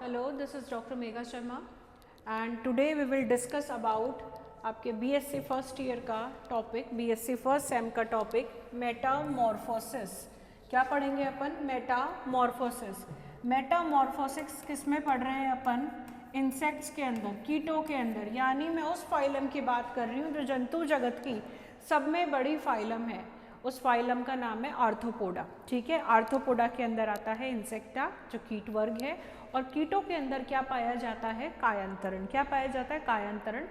Hello, this is Dr. Megha Sharma and today we will discuss about आपके BSc first year का topic, BSc first sem का topic Metamorphosis. क्या पढ़ेंगे अपन? Metamorphosis. Metamorphosis किस में पढ़ रहे हैं अपन? इंसेक्ट्स के अंदर, कीटों के अंदर, यानी मैं उस फाइलम की बात कर रही हूँ जो जंतु जगत की सब में बड़ी फाइलम है। उस फाइलम का नाम है आर्थ्रोपोडा। ठीक है, आर्थ्रोपोडा के अंदर आता है इंसेक्टा जो कीट वर्ग है, और कीटों के अंदर क्या पाया जाता है? कायांतरण। क्या पाया जाता है? कायांतरण।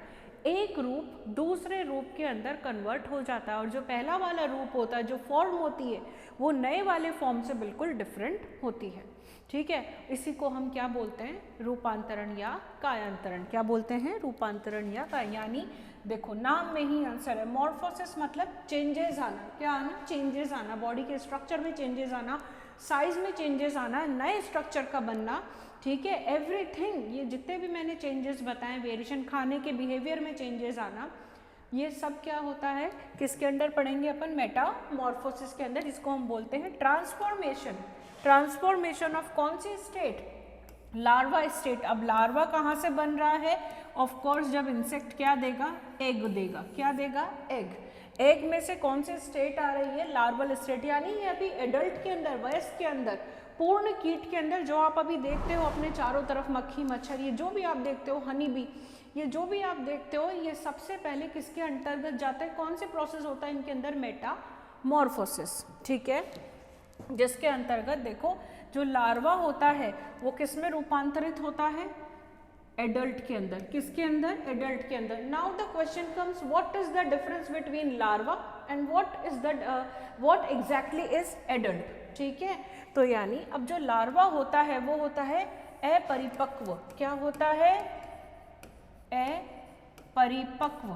एक रूप दूसरे रूप के अंदर कन्वर्ट हो जाता है, और जो पहला वाला रूप होता है, जो फॉर्म होती है, वो नए वाले फॉर्म से बिल्कुल डिफरेंट होती है। ठीक है, इसी को हम क्या बोलते हैं? रूपांतरण या कायांतरण। क्या बोलते हैं? रूपांतरण या यानी देखो नाम में ही आंसर है। मॉर्फोसिस मतलब चेंजेस आना। क्या आना? चेंजेस आना, बॉडी के स्ट्रक्चर में चेंजेस आना, साइज में चेंजेस आना, नए स्ट्रक्चर का बनना। ठीक है, एवरीथिंग, ये जितने भी मैंने चेंजेस बताए, वेरिएशन, खाने के बिहेवियर में चेंजेस आना, ये सब क्या होता है? किसके अंदर पढ़ेंगे अपन? मेटामॉर्फोसिस के अंदर, जिसको हम बोलते हैं ट्रांसफॉर्मेशन। ट्रांसफॉर्मेशन ऑफ कौन सी स्टेट? Larva state. अब लार्वा कहाँ से बन रहा है? ऑफ कोर्स जब इंसेक्ट क्या देगा? एग देगा। क्या देगा? एग। एग में से कौन सी स्टेट आ रही है? Larval state. यानी ये अभी एडल्ट के अंदर, वयस्क के अंदर, पूर्ण कीट के अंदर, जो आप अभी देखते हो अपने चारों तरफ, मक्खी, मच्छर, ये जो भी आप देखते हो, हनी बी, ये जो भी आप देखते हो, ये सबसे पहले किसके अंतर्गत जाता है? कौन से प्रोसेस होता है इनके अंदर? मेटामॉर्फोसिस। ठीक है, जिसके अंतर्गत देखो जो लार्वा होता है वो किस में रूपांतरित होता है? एडल्ट के अंदर। किसके अंदर? एडल्ट के अंदर। Now the question comes, what is the difference between larva and what exactly is adult? ठीक है, तो यानी अब जो लार्वा होता है वो होता है अपरिपक्व। क्या होता है? अपरिपक्व।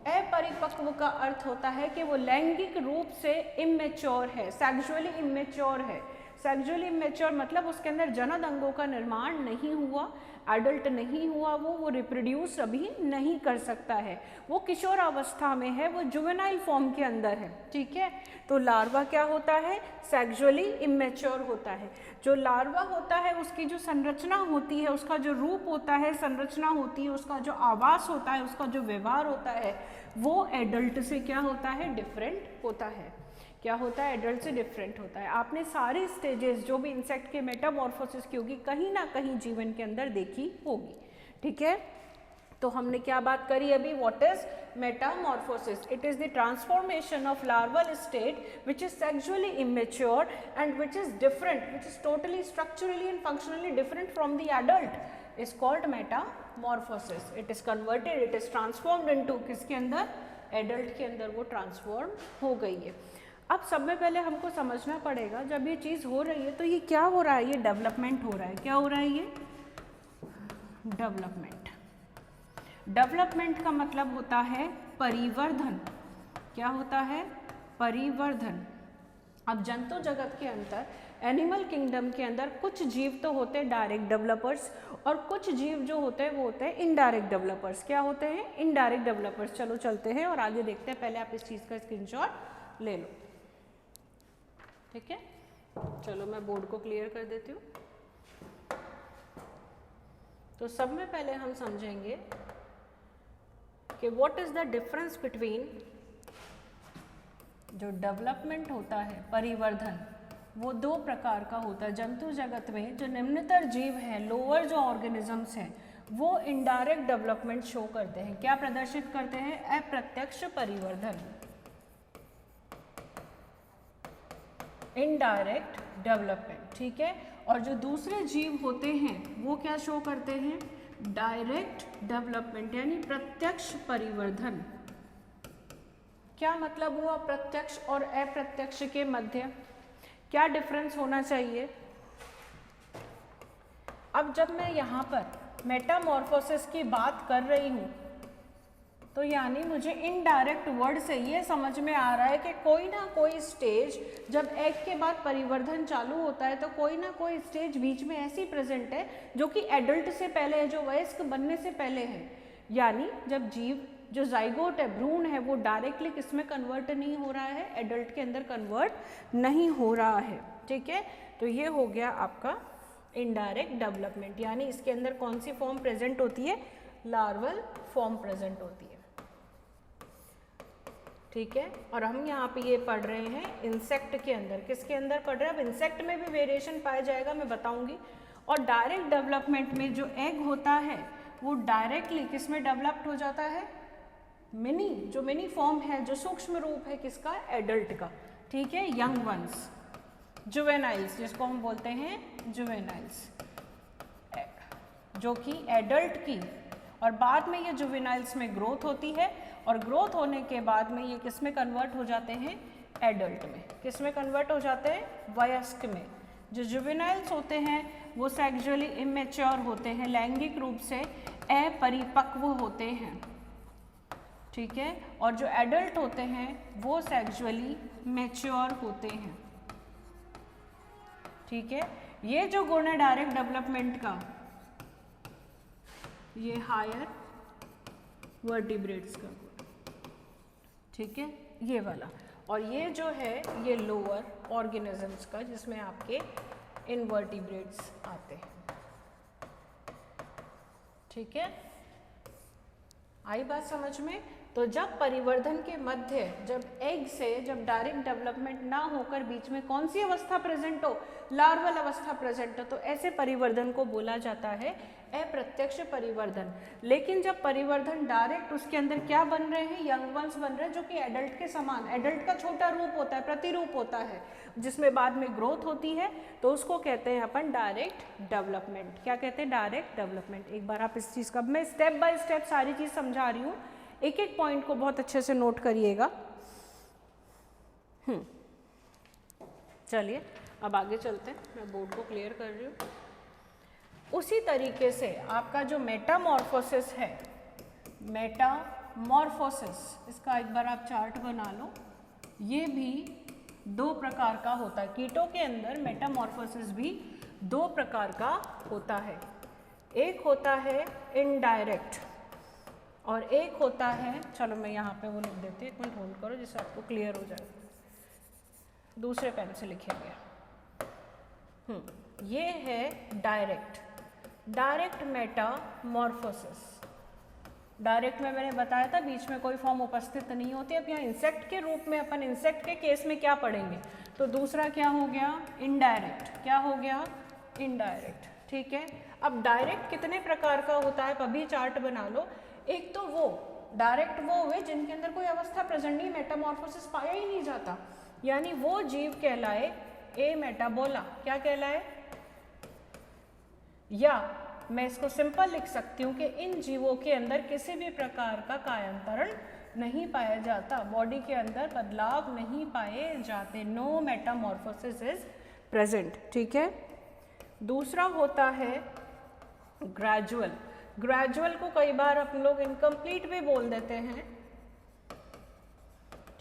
अपरिपक्व का अर्थ होता है कि वो लैंगिक रूप से इमेच्योर है, सेक्सुअली इमेच्योर है। सेक्सुअली इमेच्योर मतलब उसके अंदर जनन अंगों का निर्माण नहीं हुआ, एडल्ट नहीं हुआ, वो रिप्रोड्यूस अभी नहीं कर सकता है, वो किशोर अवस्था में है, वो जुवेनाइल फॉर्म के अंदर है। ठीक है, तो लार्वा क्या होता है? सेक्सुअली इमेच्योर होता है। जो लार्वा होता है उसकी जो संरचना होती है, उसका जो रूप होता है, संरचना होती है, उसका जो आवास होता है, उसका जो व्यवहार होता है, वो एडल्ट से क्या होता है? डिफरेंट होता है। क्या होता है? एडल्ट से डिफरेंट होता है। आपने सारी स्टेजेस जो भी इंसेक्ट के मेटामॉर्फोसिस की होगी कहीं ना कहीं जीवन के अंदर देखी होगी। ठीक है, तो हमने क्या बात करी अभी? What is Metamorphosis? It is the transformation of larval state which is sexually immature and which is different, which is totally structurally and functionally different from the adult, is called Metamorphosis. It is converted, it is transformed into किसके अंदर? Adult के अंदर वो transform हो गई है। अब सब में पहले हमको समझना पड़ेगा, जब ये चीज़ हो रही है तो ये क्या हो रहा है? ये डेवलपमेंट हो रहा है। क्या हो रहा है? ये डेवलपमेंट। डेवलपमेंट का मतलब होता है परिवर्धन। क्या होता है? परिवर्धन। अब जंतु जगत के अंदर, एनिमल किंगडम के अंदर, कुछ जीव तो होते हैं डायरेक्ट डेवलपर्स, और कुछ जीव जो होते हैं वो होते हैं इनडायरेक्ट डेवलपर्स। क्या होते हैं? Indirect developers. चलो चलते हैं और आगे देखते हैं। पहले आप इस चीज़ का स्क्रीनशॉट ले लो। ठीक है, चलो मैं बोर्ड को क्लियर कर देती हूँ। तो सब में पहले हम समझेंगे कि what is the difference between जो डेवलपमेंट होता है, परिवर्धन, वो दो प्रकार का होता है। जंतु जगत में जो निम्नतर जीव हैं, लोअर जो ऑर्गेनिजम्स हैं, वो इनडायरेक्ट डेवलपमेंट शो करते हैं। क्या प्रदर्शित करते हैं? अप्रत्यक्ष परिवर्धन, इनडायरेक्ट डेवलपमेंट। ठीक है, और जो दूसरे जीव होते हैं वो क्या शो करते हैं? डायरेक्ट डेवलपमेंट, यानी प्रत्यक्ष परिवर्धन। क्या मतलब हुआ प्रत्यक्ष और अप्रत्यक्ष के मध्य? क्या डिफरेंस होना चाहिए? अब जब मैं यहाँ पर मेटामॉर्फोसिस की बात कर रही हूँ तो यानी मुझे इनडायरेक्ट वर्ड से ये समझ में आ रहा है कि कोई ना कोई स्टेज, जब एग के बाद परिवर्धन चालू होता है तो कोई ना कोई स्टेज बीच में ऐसी प्रेजेंट है जो कि एडल्ट से पहले है, जो वयस्क बनने से पहले है। यानी जब जीव जो जाइगोट है, भ्रूण है, वो डायरेक्टली किसमें कन्वर्ट नहीं हो रहा है? एडल्ट के अंदर कन्वर्ट नहीं हो रहा है। ठीक है, तो ये हो गया आपका इनडायरेक्ट डेवलपमेंट, यानी इसके अंदर कौन सी फॉर्म प्रेजेंट होती है, लार्वल फॉर्म प्रेजेंट होती है, ठीक है। और हम यहाँ पे ये पढ़ रहे हैं इंसेक्ट के अंदर, किसके अंदर पढ़ रहे हैं, अब इंसेक्ट में भी वेरिएशन पाया जाएगा, मैं बताऊंगी। और डायरेक्ट डेवलपमेंट में जो एग होता है वो डायरेक्टली किस में डेवलप्ड हो जाता है, मिनी, जो मिनी फॉर्म है, जो सूक्ष्म रूप है किसका, एडल्ट का, ठीक है, यंग वंस, जुवेनाइल्स, जिसको हम बोलते हैं जुवेनाइल्स, जो कि एडल्ट की, और बाद में ये जुवेनाइल्स में ग्रोथ होती है, और ग्रोथ होने के बाद में ये किस में कन्वर्ट हो जाते हैं, एडल्ट में। किस में कन्वर्ट हो जाते हैं, वयस्क में। जो जुवेनाइल्स होते हैं वो सेक्सुअली इमेच्योर होते हैं, लैंगिक रूप से अपरिपक्व होते हैं, ठीक है। और जो एडल्ट होते हैं वो सेक्सुअली मैच्योर होते हैं, ठीक है। ये जो गुण है डायरेक्ट डेवलपमेंट का, ये हायर वर्टिब्रेट्स का गुण, ठीक है, ये वाला। और ये जो है ये लोअर ऑर्गेनिजम्स का, जिसमें आपके इनवर्टिब्रेट्स आते हैं, ठीक है। आई बात समझ में। तो जब परिवर्धन के मध्य, जब एग से जब डायरेक्ट डेवलपमेंट ना होकर बीच में कौन सी अवस्था प्रेजेंट हो, लार्वल अवस्था प्रेजेंट हो, तो ऐसे परिवर्धन को बोला जाता है अप्रत्यक्ष परिवर्धन। लेकिन जब परिवर्धन डायरेक्ट, उसके अंदर क्या बन रहे हैं, यंग वंस बन रहे हैं, जो कि एडल्ट के समान, एडल्ट का छोटा रूप होता है, प्रतिरूप होता है, जिसमें बाद में ग्रोथ होती है, तो उसको कहते हैं अपन डायरेक्ट डेवलपमेंट। क्या कहते हैं, डायरेक्ट डेवलपमेंट। एक बार आप इस चीज़ का, मैं स्टेप बाय स्टेप सारी चीज़ समझा रही हूँ, एक एक पॉइंट को बहुत अच्छे से नोट करिएगा। चलिए अब आगे चलते हैं, मैं बोर्ड को क्लियर कर रही हूँ। उसी तरीके से आपका जो मेटामॉर्फोसिस है, मेटामॉर्फोसिस, इसका एक बार आप चार्ट बना लो, ये भी दो प्रकार का होता है। कीटों के अंदर मेटामॉर्फोसिस भी दो प्रकार का होता है, एक होता है इनडायरेक्ट और एक होता है, चलो मैं यहाँ पे वो लिख देती हूँ, एक मिनट होल्ड करो जिससे आपको क्लियर हो जाए, दूसरे पेन से लिखेंगे। ये है डायरेक्ट, डायरेक्ट मेटामॉर्फोसिस। डायरेक्ट में मैंने बताया था बीच में कोई फॉर्म उपस्थित नहीं होती। अब यहाँ इंसेक्ट के रूप में अपन इंसेक्ट के केस में क्या पढ़ेंगे, तो दूसरा क्या हो गया, इनडायरेक्ट। क्या हो गया, इनडायरेक्ट, ठीक है। अब डायरेक्ट कितने प्रकार का होता है, अभी चार्ट बना लो। एक तो वो डायरेक्ट वो हुए जिनके अंदर कोई अवस्था प्रेजेंट नहीं, मेटामॉर्फोसिस पाया ही नहीं जाता, यानी वो जीव कहलाए ए मेटाबोला। क्या कहलाए, या मैं इसको सिंपल लिख सकती हूँ कि इन जीवों के अंदर किसी भी प्रकार का कायांतरण नहीं पाया जाता, बॉडी के अंदर बदलाव नहीं पाए जाते, नो मेटामॉर्फोसिस इज प्रेजेंट, ठीक है। दूसरा होता है ग्रेजुअल। ग्रेजुअल को कई बार अपन लोग इनकम्प्लीट भी बोल देते हैं,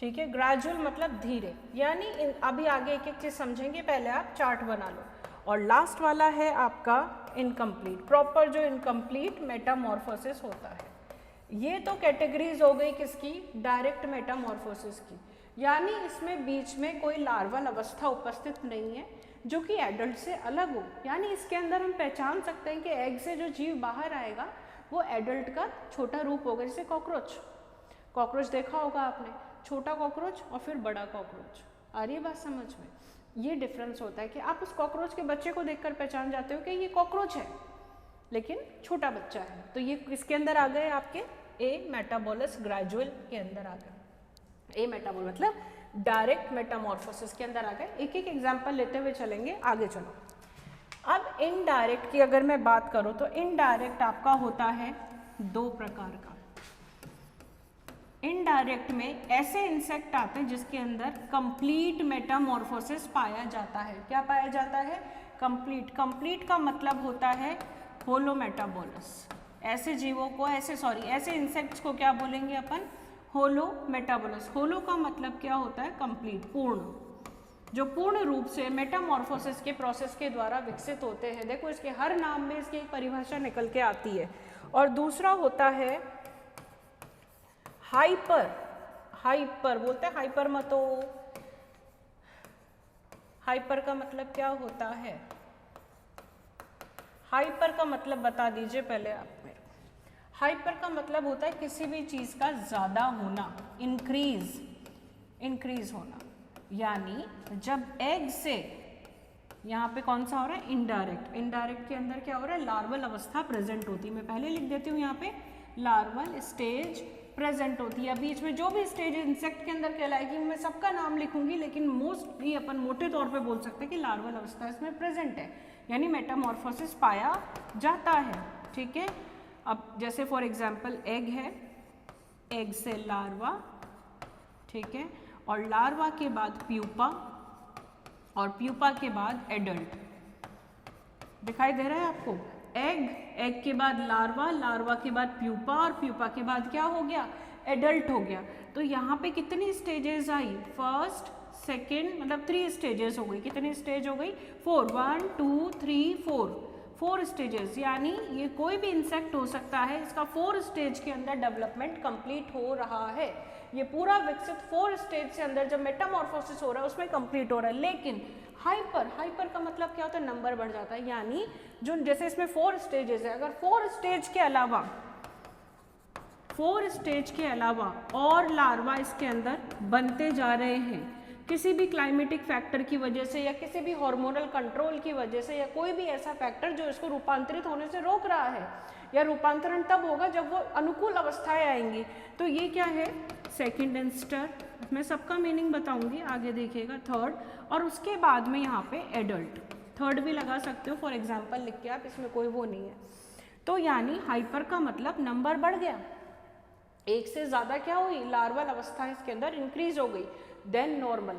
ठीक है। ग्रेजुअल मतलब धीरे, यानी अभी आगे एक एक चीज समझेंगे, पहले आप चार्ट बना लो। और लास्ट वाला है आपका इनकम्प्लीट, प्रॉपर जो इनकम्प्लीट मेटामॉर्फोसिस होता है। ये तो कैटेगरीज हो गई किसकी, डायरेक्ट मेटामॉर्फोसिस की, यानी इसमें बीच में कोई लार्वल अवस्था उपस्थित नहीं है जो कि एडल्ट से अलग हो, यानी इसके अंदर हम पहचान सकते हैं कि एग से जो जीव बाहर आएगा वो एडल्ट का छोटा रूप होगा। जैसे कॉकरोच, कॉकरोच देखा होगा आपने, छोटा कॉकरोच और फिर बड़ा कॉकरोच। आ रही है बात समझ में, ये डिफरेंस होता है कि आप उस कॉकरोच के बच्चे को देखकर पहचान जाते हो कि ये कॉकरोच है लेकिन छोटा बच्चा है, तो ये किसके अंदर आ गए, आपके ए मेटाबोलस ग्रेजुअल के अंदर आ गए। ए मेटाबोल मतलब डायरेक्ट मेटामॉर्फोसिस के अंदर आ गए। एक एक एग्जांपल लेते हुए चलेंगे, आगे चलो। अब इनडायरेक्ट की अगर मैं बात करूं तो इनडायरेक्ट आपका होता है दो प्रकार का। इनडायरेक्ट में ऐसे इंसेक्ट आते हैं जिसके अंदर कंप्लीट मेटामॉर्फोसिस पाया जाता है। क्या पाया जाता है, कंप्लीट। कंप्लीट का मतलब होता है होलो मेटाबोलस। ऐसे जीवों को, ऐसे इंसेक्ट्स को क्या बोलेंगे अपन, होलो मेटाबोलस। होलो का मतलब क्या होता है, कंप्लीट, पूर्ण, जो पूर्ण रूप से मेटामॉर्फोसिस के प्रोसेस के द्वारा विकसित होते हैं। देखो इसके हर नाम में इसकी एक परिभाषा निकल के आती है। और दूसरा होता है हाइपर। हाइपर बोलते हैं, हाइपर मत हो। हाइपर का मतलब क्या होता है, हाइपर का मतलब बता दीजिए पहले आप मेरे को। हाइपर का मतलब होता है किसी भी चीज़ का ज़्यादा होना, इंक्रीज होना। यानी जब एग से यहाँ पे कौन सा हो रहा है, इनडायरेक्ट, इनडायरेक्ट के अंदर क्या हो रहा है, लार्वल अवस्था प्रेजेंट होती है। मैं पहले लिख देती हूँ यहाँ पे लार्वल स्टेज प्रेजेंट होती है। बीच में जो भी स्टेज इंसेक्ट के अंदर कहलाएगी मैं सबका नाम लिखूंगी, लेकिन मोस्टली अपन मोटे तौर पे बोल सकते हैं कि लार्वल अवस्था इसमें प्रेजेंट है, यानी मेटामॉर्फोसिस पाया जाता है। ठीक है, अब जैसे फॉर एग्जाम्पल एग है, एग से लार्वा, ठीक है, और लार्वा के बाद प्यूपा, और प्यूपा के बाद एडल्ट। दिखाई दे रहा है आपको, एग, एग के बाद लार्वा, लार्वा के बाद प्यूपा, और प्यूपा के बाद क्या हो गया, एडल्ट हो गया। तो यहाँ पे कितनी स्टेजेस आई, फर्स्ट, सेकेंड, मतलब 3 स्टेजेस हो गई। कितनी स्टेज हो गई, 4, 1 2 3 4 स्टेजेस। यानी ये कोई भी इंसेक्ट हो सकता है, इसका 4 स्टेज के अंदर डेवलपमेंट कंप्लीट हो रहा है। ये पूरा विकसित 4 स्टेज से अंदर जब मेटामॉर्फोसिस हो रहा है उसमें कंप्लीट हो रहा है। लेकिन हाइपर का मतलब क्या होता है, नंबर बढ़ जाता है। यानी जो जैसे इसमें 4 स्टेजेस है, अगर 4 स्टेज के अलावा और लार्वा इसके अंदर बनते जा रहे हैं, किसी भी क्लाइमेटिक फैक्टर की वजह से या किसी भी हार्मोनल कंट्रोल की वजह से या कोई भी ऐसा फैक्टर जो इसको रूपांतरित होने से रोक रहा है, या रूपांतरण तब होगा जब वो अनुकूल अवस्थाएं आएंगी। तो ये क्या है, सेकंड इंस्टर, मैं सबका मीनिंग बताऊंगी, आगे देखिएगा, थर्ड, और उसके बाद में यहाँ पे एडल्ट, थर्ड भी लगा सकते हो फॉर एग्जाम्पल लिख के आप, इसमें कोई वो नहीं है। तो यानी हाइपर का मतलब नंबर बढ़ गया, एक से ज़्यादा क्या हुई, लार्वल अवस्था इसके अंदर इंक्रीज हो गई। देन नॉर्मल,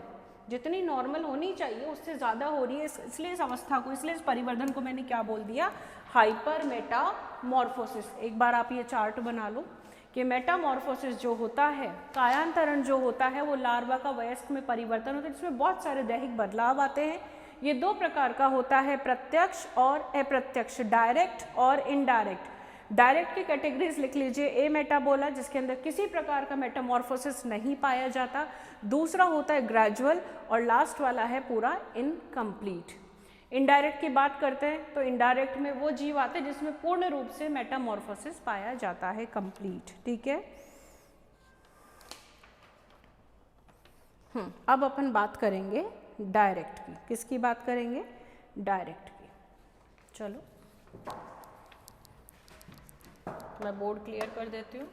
जितनी नॉर्मल होनी चाहिए उससे ज़्यादा हो रही है, इसलिए इस अवस्था को, इसलिए इस परिवर्तन को मैंने क्या बोल दिया, हाइपर मेटामॉर्फोसिस। एक बार आप ये चार्ट बना लो कि मेटामॉर्फोसिस जो होता है, कायांतरण जो होता है, वो लार्वा का वयस्क में परिवर्तन होता है, जिसमें बहुत सारे दैहिक बदलाव आते हैं। ये 2 प्रकार का होता है, प्रत्यक्ष और अप्रत्यक्ष, डायरेक्ट और इनडायरेक्ट। डायरेक्ट की कैटेगरीज लिख लीजिए, ए मेटाबोला, जिसके अंदर किसी प्रकार का मेटामॉर्फोसिस नहीं पाया जाता, दूसरा होता है ग्रेजुअल, और लास्ट वाला है पूरा इनकम्प्लीट। इनडायरेक्ट की बात करते हैं तो इनडायरेक्ट में वो जीव आते हैं जिसमें पूर्ण रूप से मेटामॉर्फोसिस पाया जाता है, कंप्लीट। ठीक है, अब अपन बात करेंगे डायरेक्ट की। किसकी बात करेंगे, डायरेक्ट की। चलो मैं बोर्ड क्लियर कर देती हूँ।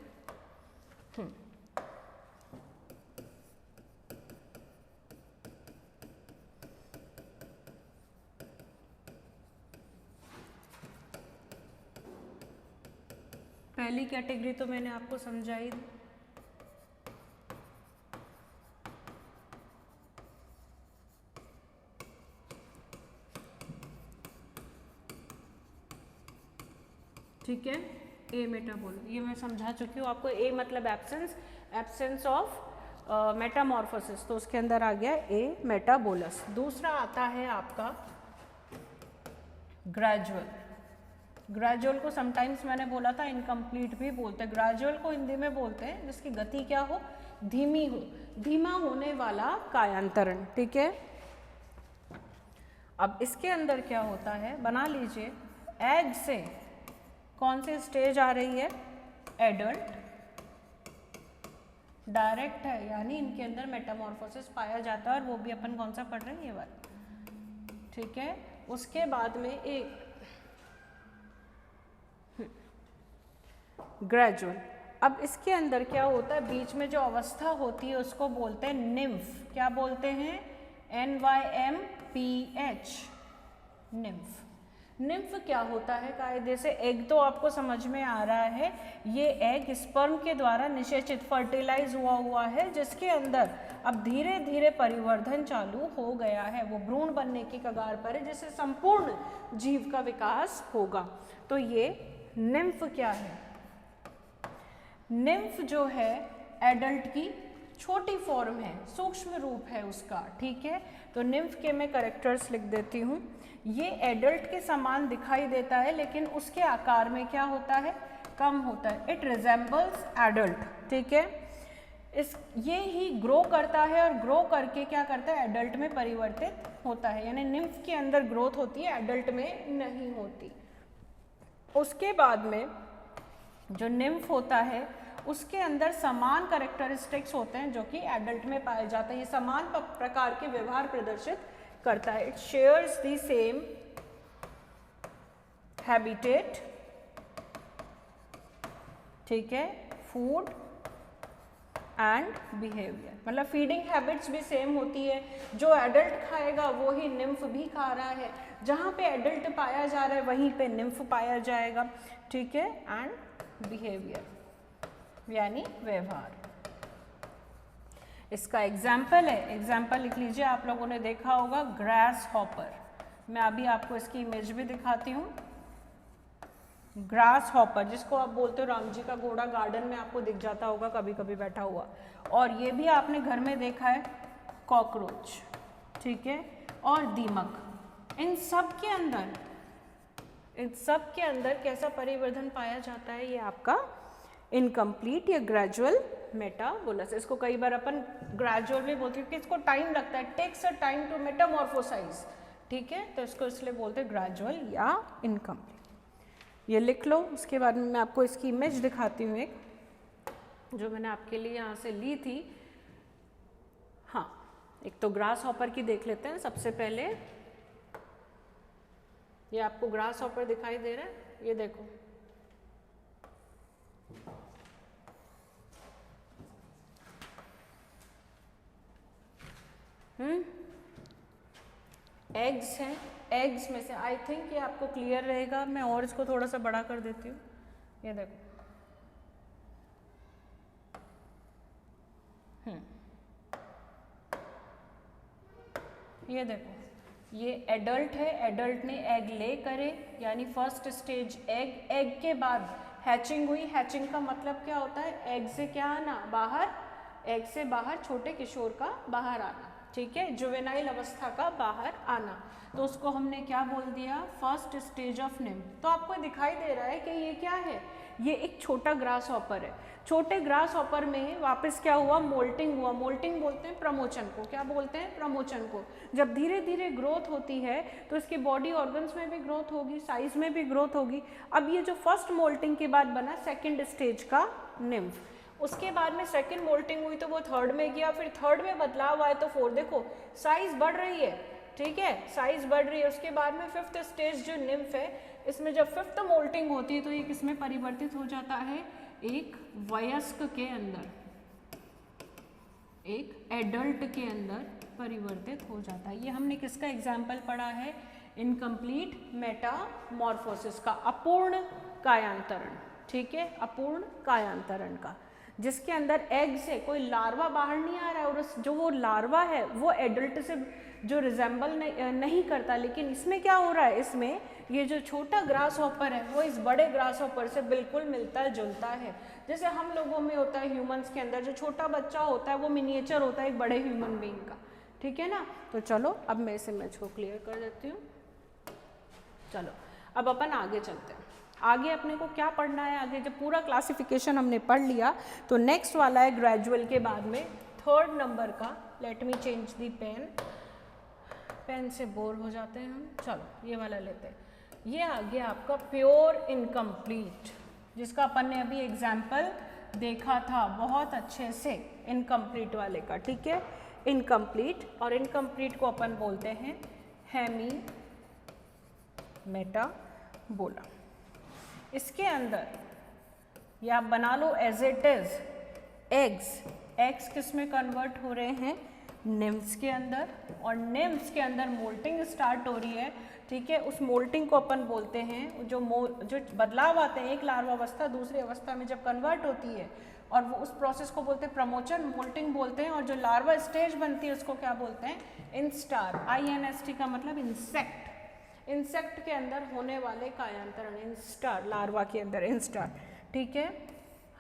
पहली कैटेगरी तो मैंने आपको समझाई दी, ठीक है, ए मेटाबोल, ये मैं समझा चुकी हूँ आपको। ए मतलब एब्सेंस ऑफ मेटामॉर्फोसिस, तो उसके अंदर आ गया ए मेटाबोलस। दूसरा आता है आपका ग्रेजुअल। ग्रेजुअल को समटाइम्स मैंने बोला था इनकम्प्लीट भी बोलते हैं। ग्रेजुअल को हिंदी में बोलते हैं जिसकी गति क्या हो, धीमी हो, धीमा होने वाला कायांतरण। ठीक है, अब इसके अंदर क्या होता है, बना लीजिए, एग से कौन सी स्टेज आ रही है, एडल्ट, डायरेक्ट है, यानी इनके अंदर मेटामॉर्फोसिस पाया जाता है, और वो भी अपन कौन सा पढ़ रहे हैं, ये वाला। ठीक है, उसके बाद में एक ग्रेजुअल। अब इसके अंदर क्या होता है, बीच में जो अवस्था होती है उसको बोलते हैं निम्फ। क्या बोलते हैं, NYMPH, निम्फ। निम्फ क्या होता है, कायदे से एग तो आपको समझ में आ रहा है, ये एग स्पर्म के द्वारा निषेचित, फर्टिलाइज हुआ है, जिसके अंदर अब धीरे धीरे परिवर्धन चालू हो गया है, वो भ्रूण बनने की कगार पर है, जिससे संपूर्ण जीव का विकास होगा। तो ये निम्फ क्या है, निम्फ जो है एडल्ट की छोटी फॉर्म है, सूक्ष्म रूप है उसका। ठीक है, तो निम्फ के मैं कैरेक्टर्स लिख देती हूँ। ये एडल्ट के समान दिखाई देता है, लेकिन उसके आकार में क्या होता है, कम होता है। It resembles adult. ठीक है, ये ही ग्रो करता है, और ग्रो करके क्या करता है, एडल्ट में परिवर्तित होता है। यानी निम्फ के अंदर ग्रोथ होती है, एडल्ट में नहीं होती। उसके बाद में जो निम्फ होता है उसके अंदर समान कैरेक्टरिस्टिक्स होते हैं जो कि एडल्ट में पाए जाते हैं। ये समान प्रकार के व्यवहार प्रदर्शित करता है। It shares the same habitat, ठीक है, फूड एंड बिहेवियर, मतलब फीडिंग हैबिट्स भी सेम होती है। जो एडल्ट खाएगा वो ही निम्फ भी खा रहा है, जहाँ पे एडल्ट पाया जा रहा है वहीं पे निम्फ पाया जाएगा, ठीक है। एंड बिहेवियर यानी व्यवहार। इसका एग्जाम्पल है, एग्जाम्पल लिख लीजिए, आप लोगों ने देखा होगा ग्रास हॉपर। मैं अभी आपको इसकी इमेज भी दिखाती हूँ। ग्रास हॉपर जिसको आप बोलते हो राम जी का घोड़ा, गार्डन में आपको दिख जाता होगा कभी कभी बैठा हुआ। और ये भी आपने घर में देखा है कॉकरोच, ठीक है, और दीमक। इन सब के अंदर कैसा परिवर्तन पाया जाता है? ये आपका इनकम्प्लीट या ग्रेजुअल मेटाबोलिज्म। इसको कई बार अपन ग्रेजुअल भी बोलते हैं क्योंकि इसको टाइम लगता है, टेक्स अ टाइम टू मेटामॉर्फोसाइज, ठीक है, तो इसको इसलिए बोलते हैं ग्रेजुअल या इनकम्प्लीट। ये लिख लो। उसके बाद में मैं आपको इसकी इमेज दिखाती हूँ, एक जो मैंने आपके लिए यहाँ से ली थी। हाँ, एक तो ग्रास हॉपर की देख लेते हैं सबसे पहले। ये आपको ग्रास हॉपर दिखाई दे रहा है, ये देखो, एग्स हैं। एग्स में से आई थिंक ये आपको क्लियर रहेगा, मैं और इसको थोड़ा सा बड़ा कर देती हूँ। ये देखो, ये देखो, ये एडल्ट है। एडल्ट ने एग ले करे, यानी फर्स्ट स्टेज एग। एग के बाद हैचिंग हुई। हैचिंग का मतलब क्या होता है? एग से क्या आना? बाहर। एग से बाहर छोटे किशोर का बाहर आना, ठीक है, जुवेनाइल अवस्था का बाहर आना। तो उसको हमने क्या बोल दिया? First stage of nymph. तो आपको दिखाई दे रहा है कि ये क्या है? ये एक छोटा ग्रास हॉपर है। छोटे ग्रास हॉपर में वापस क्या हुआ? मोल्टिंग हुआ। मोल्टिंग बोलते हैं प्रमोचन को। क्या बोलते हैं? प्रमोचन को। जब धीरे धीरे ग्रोथ होती है तो इसके बॉडी ऑर्गन्स में भी ग्रोथ होगी, साइज में भी ग्रोथ होगी। अब ये जो फर्स्ट मोल्टिंग के बाद बना सेकेंड स्टेज का निम्फ, उसके बाद में सेकेंड मोल्टिंग हुई तो वो थर्ड में गया, फिर थर्ड में बदलाव आया तो फोर्थ। देखो साइज बढ़ रही है, ठीक है, साइज बढ़ रही है। उसके बाद में फिफ्थ स्टेज जो निम्फ है, इसमें जब फिफ्थ मोल्टिंग होती है तो ये किसमें परिवर्तित हो जाता है? एक वयस्क के अंदर, एक एडल्ट के अंदर परिवर्तित हो जाता है। ये हमने किसका एग्जाम्पल पढ़ा है? इनकम्प्लीट मेटामॉर्फोसिस का, अपूर्ण कायांतरण, ठीक है, अपूर्ण कायांतरण का, जिसके अंदर एग से कोई लार्वा बाहर नहीं आ रहा है और उस जो वो लार्वा है वो एडल्ट से जो रिजेंबल नहीं करता। लेकिन इसमें क्या हो रहा है? इसमें ये जो छोटा ग्रास हॉपर है वो इस बड़े ग्रास हॉपर से बिल्कुल मिलता जुलता है। जैसे हम लोगों में होता है, ह्यूमंस के अंदर जो छोटा बच्चा होता है वो मिनिएचर होता है एक बड़े ह्यूमन बीइंग का, ठीक है ना। तो चलो अब मैं इस इमेज को क्लियर कर देती हूँ। चलो अब अपन आगे चलते हैं। आगे अपने को क्या पढ़ना है? आगे जब पूरा क्लासिफिकेशन हमने पढ़ लिया तो नेक्स्ट वाला है ग्रेजुअल के बाद में थर्ड नंबर का। Let me change the pen, pen से बोर हो जाते हैं हम। चलो ये वाला लेते हैं। ये आ गया आपका प्योर इनकम्प्लीट, जिसका अपन ने अभी एग्जाम्पल देखा था बहुत अच्छे से इनकम्प्लीट वाले का, ठीक है, इनकम्प्लीट। और इनकम्प्लीट को अपन बोलते हैं हेमी मेटाबोला। इसके अंदर या आप बना लो एज इट इज, एग्स किस में कन्वर्ट हो रहे हैं? निम्फ्स के अंदर। और निम्फ्स के अंदर मोल्टिंग स्टार्ट हो रही है, ठीक है। उस मोल्टिंग को अपन बोलते हैं जो बदलाव आते हैं, एक लार्वा अवस्था दूसरी अवस्था में जब कन्वर्ट होती है, और वो उस प्रोसेस को बोलते हैं प्रमोचन, मोल्टिंग बोलते हैं। और जो लार्वा स्टेज बनती है उसको क्या बोलते हैं? इंस्टार। INST का मतलब इंसेक्ट। इंसेक्ट के अंदर होने वाले कायांतरण, इंस्टार, लार्वा के अंदर इंस्टार, ठीक है।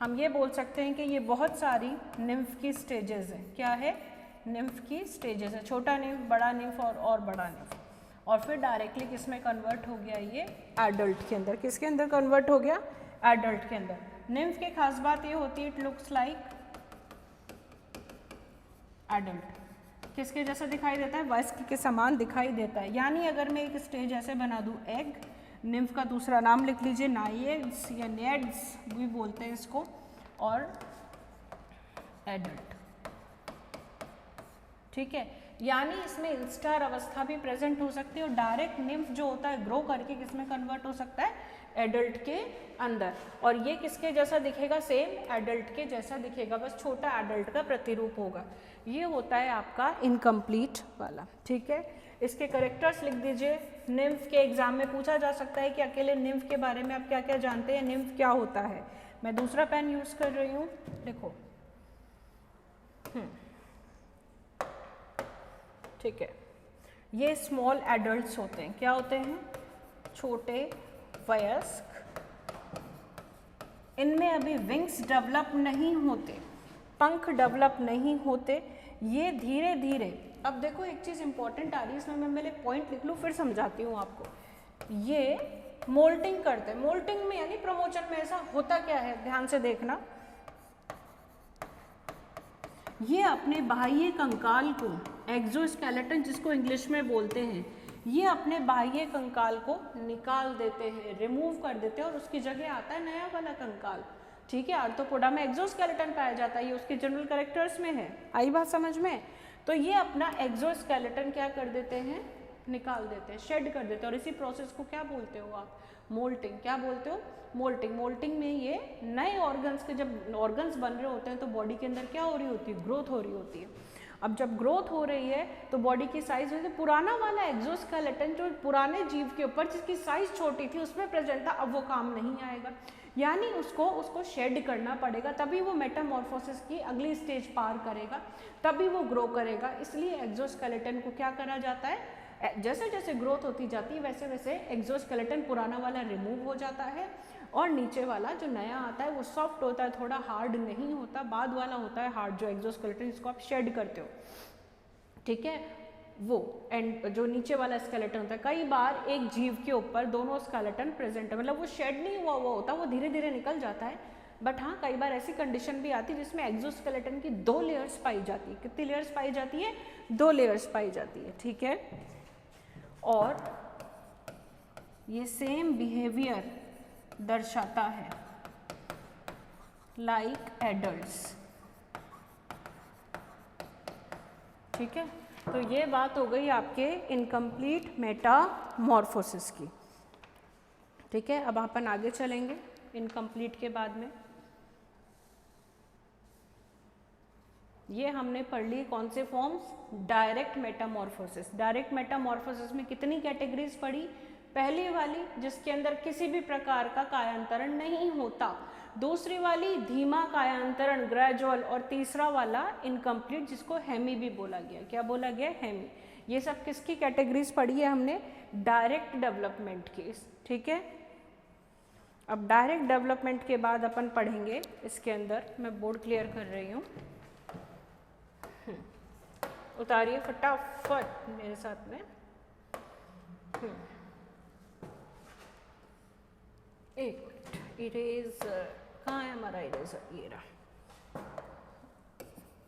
हम ये बोल सकते हैं कि ये बहुत सारी निम्फ की स्टेजेस हैं। क्या है? निम्फ की स्टेजेस है। छोटा निम्फ, बड़ा निम्फ और बड़ा निम्फ। और फिर डायरेक्टली किस में कन्वर्ट हो गया? ये एडल्ट के अंदर। किसके अंदर कन्वर्ट हो गया? एडल्ट के अंदर। निम्फ की खास बात ये होती है इट लुक्स लाइक एडल्ट। किसके जैसा दिखाई देता है? वयस्क के समान दिखाई देता है। यानी अगर मैं एक स्टेज ऐसे बना दूं एग, निम्फ का दूसरा नाम लिख लीजिए नाइड्स या नेड्स भी बोलते हैं इसको, और एडल्ट। ठीक है, यानी इसमें इंस्टार अवस्था भी प्रेजेंट हो सकती है और डायरेक्ट निम्फ जो होता है ग्रो करके किसमें कन्वर्ट हो सकता है, एडल्ट के अंदर। और ये किसके जैसा दिखेगा, सेम एडल्ट के जैसा दिखेगा, बस छोटा एडल्ट का प्रतिरूप होगा। ये होता है आपका इनकम्प्लीट वाला। ठीक है, इसके करेक्टर्स लिख दीजिए। निम्फ के एग्जाम में पूछा जा सकता है कि अकेले निम्फ के बारे में आप क्या क्या जानते हैं, निम्फ क्या होता है। मैं दूसरा पेन यूज कर रही हूँ, देखो। ठीक है, ये स्मॉल एडल्ट्स होते हैं। क्या होते हैं, छोटे वयस्क। इनमें अभी विंग्स डेवलप नहीं होते, पंख डेवलप नहीं होते। ये धीरे धीरे, अब देखो एक चीज़ इंपॉर्टेंट आ रही है इसमें, मैं पहले पॉइंट लिख लूँ फिर समझाती हूँ आपको। ये मोल्टिंग करते हैं। मोल्टिंग में यानी प्रमोचन में ऐसा होता क्या है, ध्यान से देखना। ये अपने बाह्य कंकाल को, एक्सोस्केलेटन जिसको इंग्लिश में बोलते हैं, ये अपने बाह्य कंकाल को निकाल देते हैं, रिमूव कर देते हैं और उसकी जगह आता है नया वाला कंकाल। ठीक है, आर्थ्रोपोडा में एक्सोस्केलेटन पाया जाता है, ये उसके जनरल कैरेक्टर्स में है। आई बात समझ में? तो ये अपना एक्सोस्केलेटन क्या कर देते हैं, निकाल देते हैं, शेड कर देते हैं। और इसी प्रोसेस को क्या बोलते हो आप, मोल्टिंग। क्या बोलते हो, मोल्टिंग। मोल्टिंग में ये नए ऑर्गन्स के, जब ऑर्गन्स बन रहे होते हैं तो बॉडी के अंदर क्या हो रही होती है, ग्रोथ हो रही होती है। अब जब ग्रोथ हो रही है तो बॉडी की साइज में पुराना वाला एक्सोस्केलेटन जो पुराने जीव के ऊपर जिसकी साइज छोटी थी उसमें प्रेजेंट था, अब वो काम नहीं आएगा, यानी उसको शेड करना पड़ेगा, तभी वो मेटामॉर्फोसिस की अगली स्टेज पार करेगा, तभी वो ग्रो करेगा। इसलिए एक्सोस्केलेटन को क्या करा जाता है, जैसे जैसे ग्रोथ होती जाती है वैसे वैसे एक्सोस्केलेटन पुराना वाला रिमूव हो जाता है और नीचे वाला जो नया आता है वो सॉफ्ट होता है, थोड़ा हार्ड नहीं होता, बाद वाला होता है हार्ड, जो एक्सोस्केलेटन इसको आप शेड करते हो। ठीक है, वो एंड जो नीचे वाला स्केलेटन होता है, कई बार एक जीव के ऊपर दोनों स्केलेटन प्रेजेंट है, मतलब वो शेड नहीं हुआ हुआ होता, वो धीरे धीरे निकल जाता है। बट हाँ, कई बार ऐसी कंडीशन भी आती है जिसमें एक्सोस्केलेटन की 2 लेयर्स पाई जाती है। कितनी लेयर्स पाई जाती है, 2 लेयर्स पाई जाती है। ठीक है, और ये सेम बिहेवियर दर्शाता है लाइक एडल्ट्स। ठीक है, तो ये बात हो गई आपके इनकम्प्लीट मेटामॉर्फोसिस की। ठीक है, अब अपन आगे चलेंगे इनकम्प्लीट के बाद में। ये हमने पढ़ ली कौन से forms, direct Metamorphosis. Direct Metamorphosis में कितनी कैटेगरीज पढ़ी, पहली वाली जिसके अंदर किसी भी प्रकार का कायांतरण नहीं होता, दूसरी वाली धीमा कायांतरण ग्रेजुअल, और तीसरा वाला इनकम्प्लीट जिसको हेमी भी बोला गया। क्या बोला गया, हेमी। ये सब किसकी कैटेगरीज पढ़ी है हमने, डायरेक्ट डेवलपमेंट की। ठीक है, अब डायरेक्ट डेवलपमेंट के बाद अपन पढ़ेंगे इसके अंदर, मैं बोर्ड क्लियर कर रही हूँ, उतारिए फटाफट मेरे साथ में। एक मिनट, इरेजर कहाँ है हमारा, इरेजर ये रहा।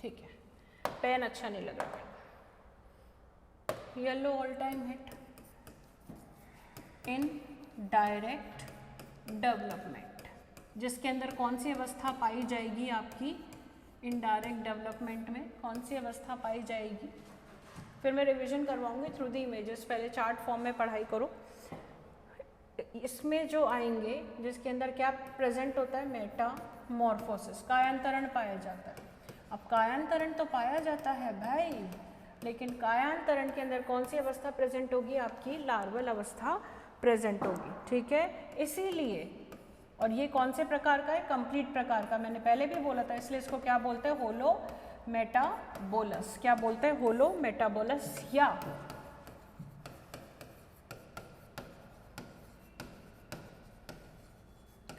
ठीक है, पेन अच्छा नहीं लग रहा, yellow all time hit. In direct development, जिसके अंदर कौन सी अवस्था पाई जाएगी आपकी, इनडायरेक्ट डेवलपमेंट में कौन सी अवस्था पाई जाएगी, फिर मैं रिवीजन करवाऊंगी थ्रू द इमेजेस, पहले चार्ट फॉर्म में पढ़ाई करो। इसमें जो आएंगे जिसके अंदर क्या प्रेजेंट होता है, मेटामॉर्फोसिस, कायांतरण पाया जाता है। अब कायांतरण तो पाया जाता है भाई, लेकिन कायांतरण के अंदर कौन सी अवस्था प्रेजेंट होगी, आपकी लार्वल अवस्था प्रेजेंट होगी। ठीक है, इसीलिए, और ये कौन से प्रकार का है, कंप्लीट प्रकार का, मैंने पहले भी बोला था, इसलिए इसको क्या बोलते हैं, होलो मेटाबोलस। क्या बोलते हैं, होलो मेटाबोलस या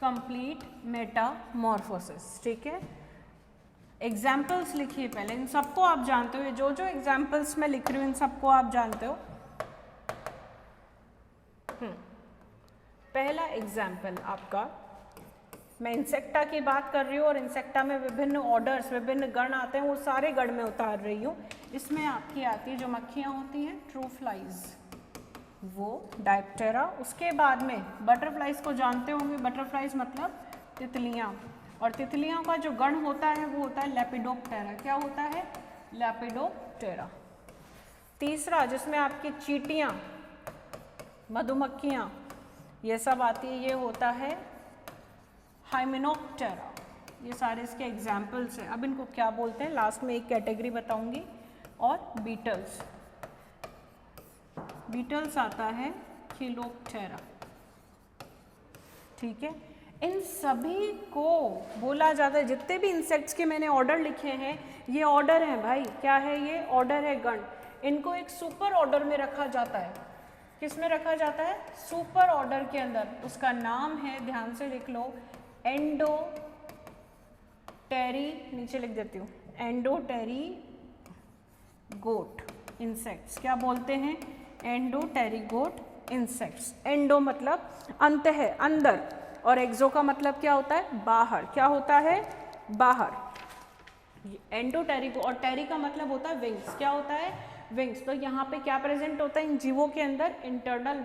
कंप्लीट मेटामॉर्फोसिस। ठीक है, एग्जाम्पल्स लिखिए पहले, इन सबको आप जानते हो, ये जो जो एग्जाम्पल्स मैं लिख रही हूँ इन सबको आप जानते हो। पहला एग्जाम्पल आपका, मैं इंसेक्टा की बात कर रही हूँ और इंसेक्टा में विभिन्न ऑर्डर्स, विभिन्न गण आते हैं, वो सारे गण में उतार रही हूँ। इसमें आपकी आती है जो मक्खियाँ होती हैं, ट्रू फ्लाइज। वो डायप्टेरा। उसके बाद में बटरफ्लाइज को जानते होंगे, बटरफ्लाइज मतलब तितलियाँ, और तितलियों का जो गण होता है वो होता है लेपिडोप्टेरा। क्या होता है? लेपिडोप्टेरा। तीसरा जिसमें आपकी चींटियाँ, मधुमक्खियाँ ये सब आती है, ये होता है हाइमेनोप्टेरा। ये सारे इसके एग्जाम्पल्स हैं। अब इनको क्या बोलते हैं लास्ट में एक कैटेगरी बताऊंगी। और बीटल्स, बीटल्स आता है खिलोप्टेरा। ठीक है, इन सभी को बोला जाता है, जितने भी इंसेक्ट्स के मैंने ऑर्डर लिखे हैं ये ऑर्डर है भाई। क्या है ये? ऑर्डर है, गण। इनको एक सुपर ऑर्डर में रखा जाता है। किस में रखा जाता है? सुपर ऑर्डर के अंदर। उसका नाम है, ध्यान से लिख लो, एंडोटेरी, नीचे लिख देती हूँ, एंडोटेरीगोट इंसेक्ट्स। क्या बोलते हैं? एंडोटेरीगोट इंसेक्ट्स। एंडो मतलब अंत है, अंदर, और एक्सो का मतलब क्या होता है? बाहर। क्या होता है? बाहर। एंडोटेरिगो, और टेरी का मतलब होता है विंग्स। क्या होता है? विंग्स। तो यहाँ पे क्या प्रेजेंट होता है इन जीवों के अंदर? इंटरनल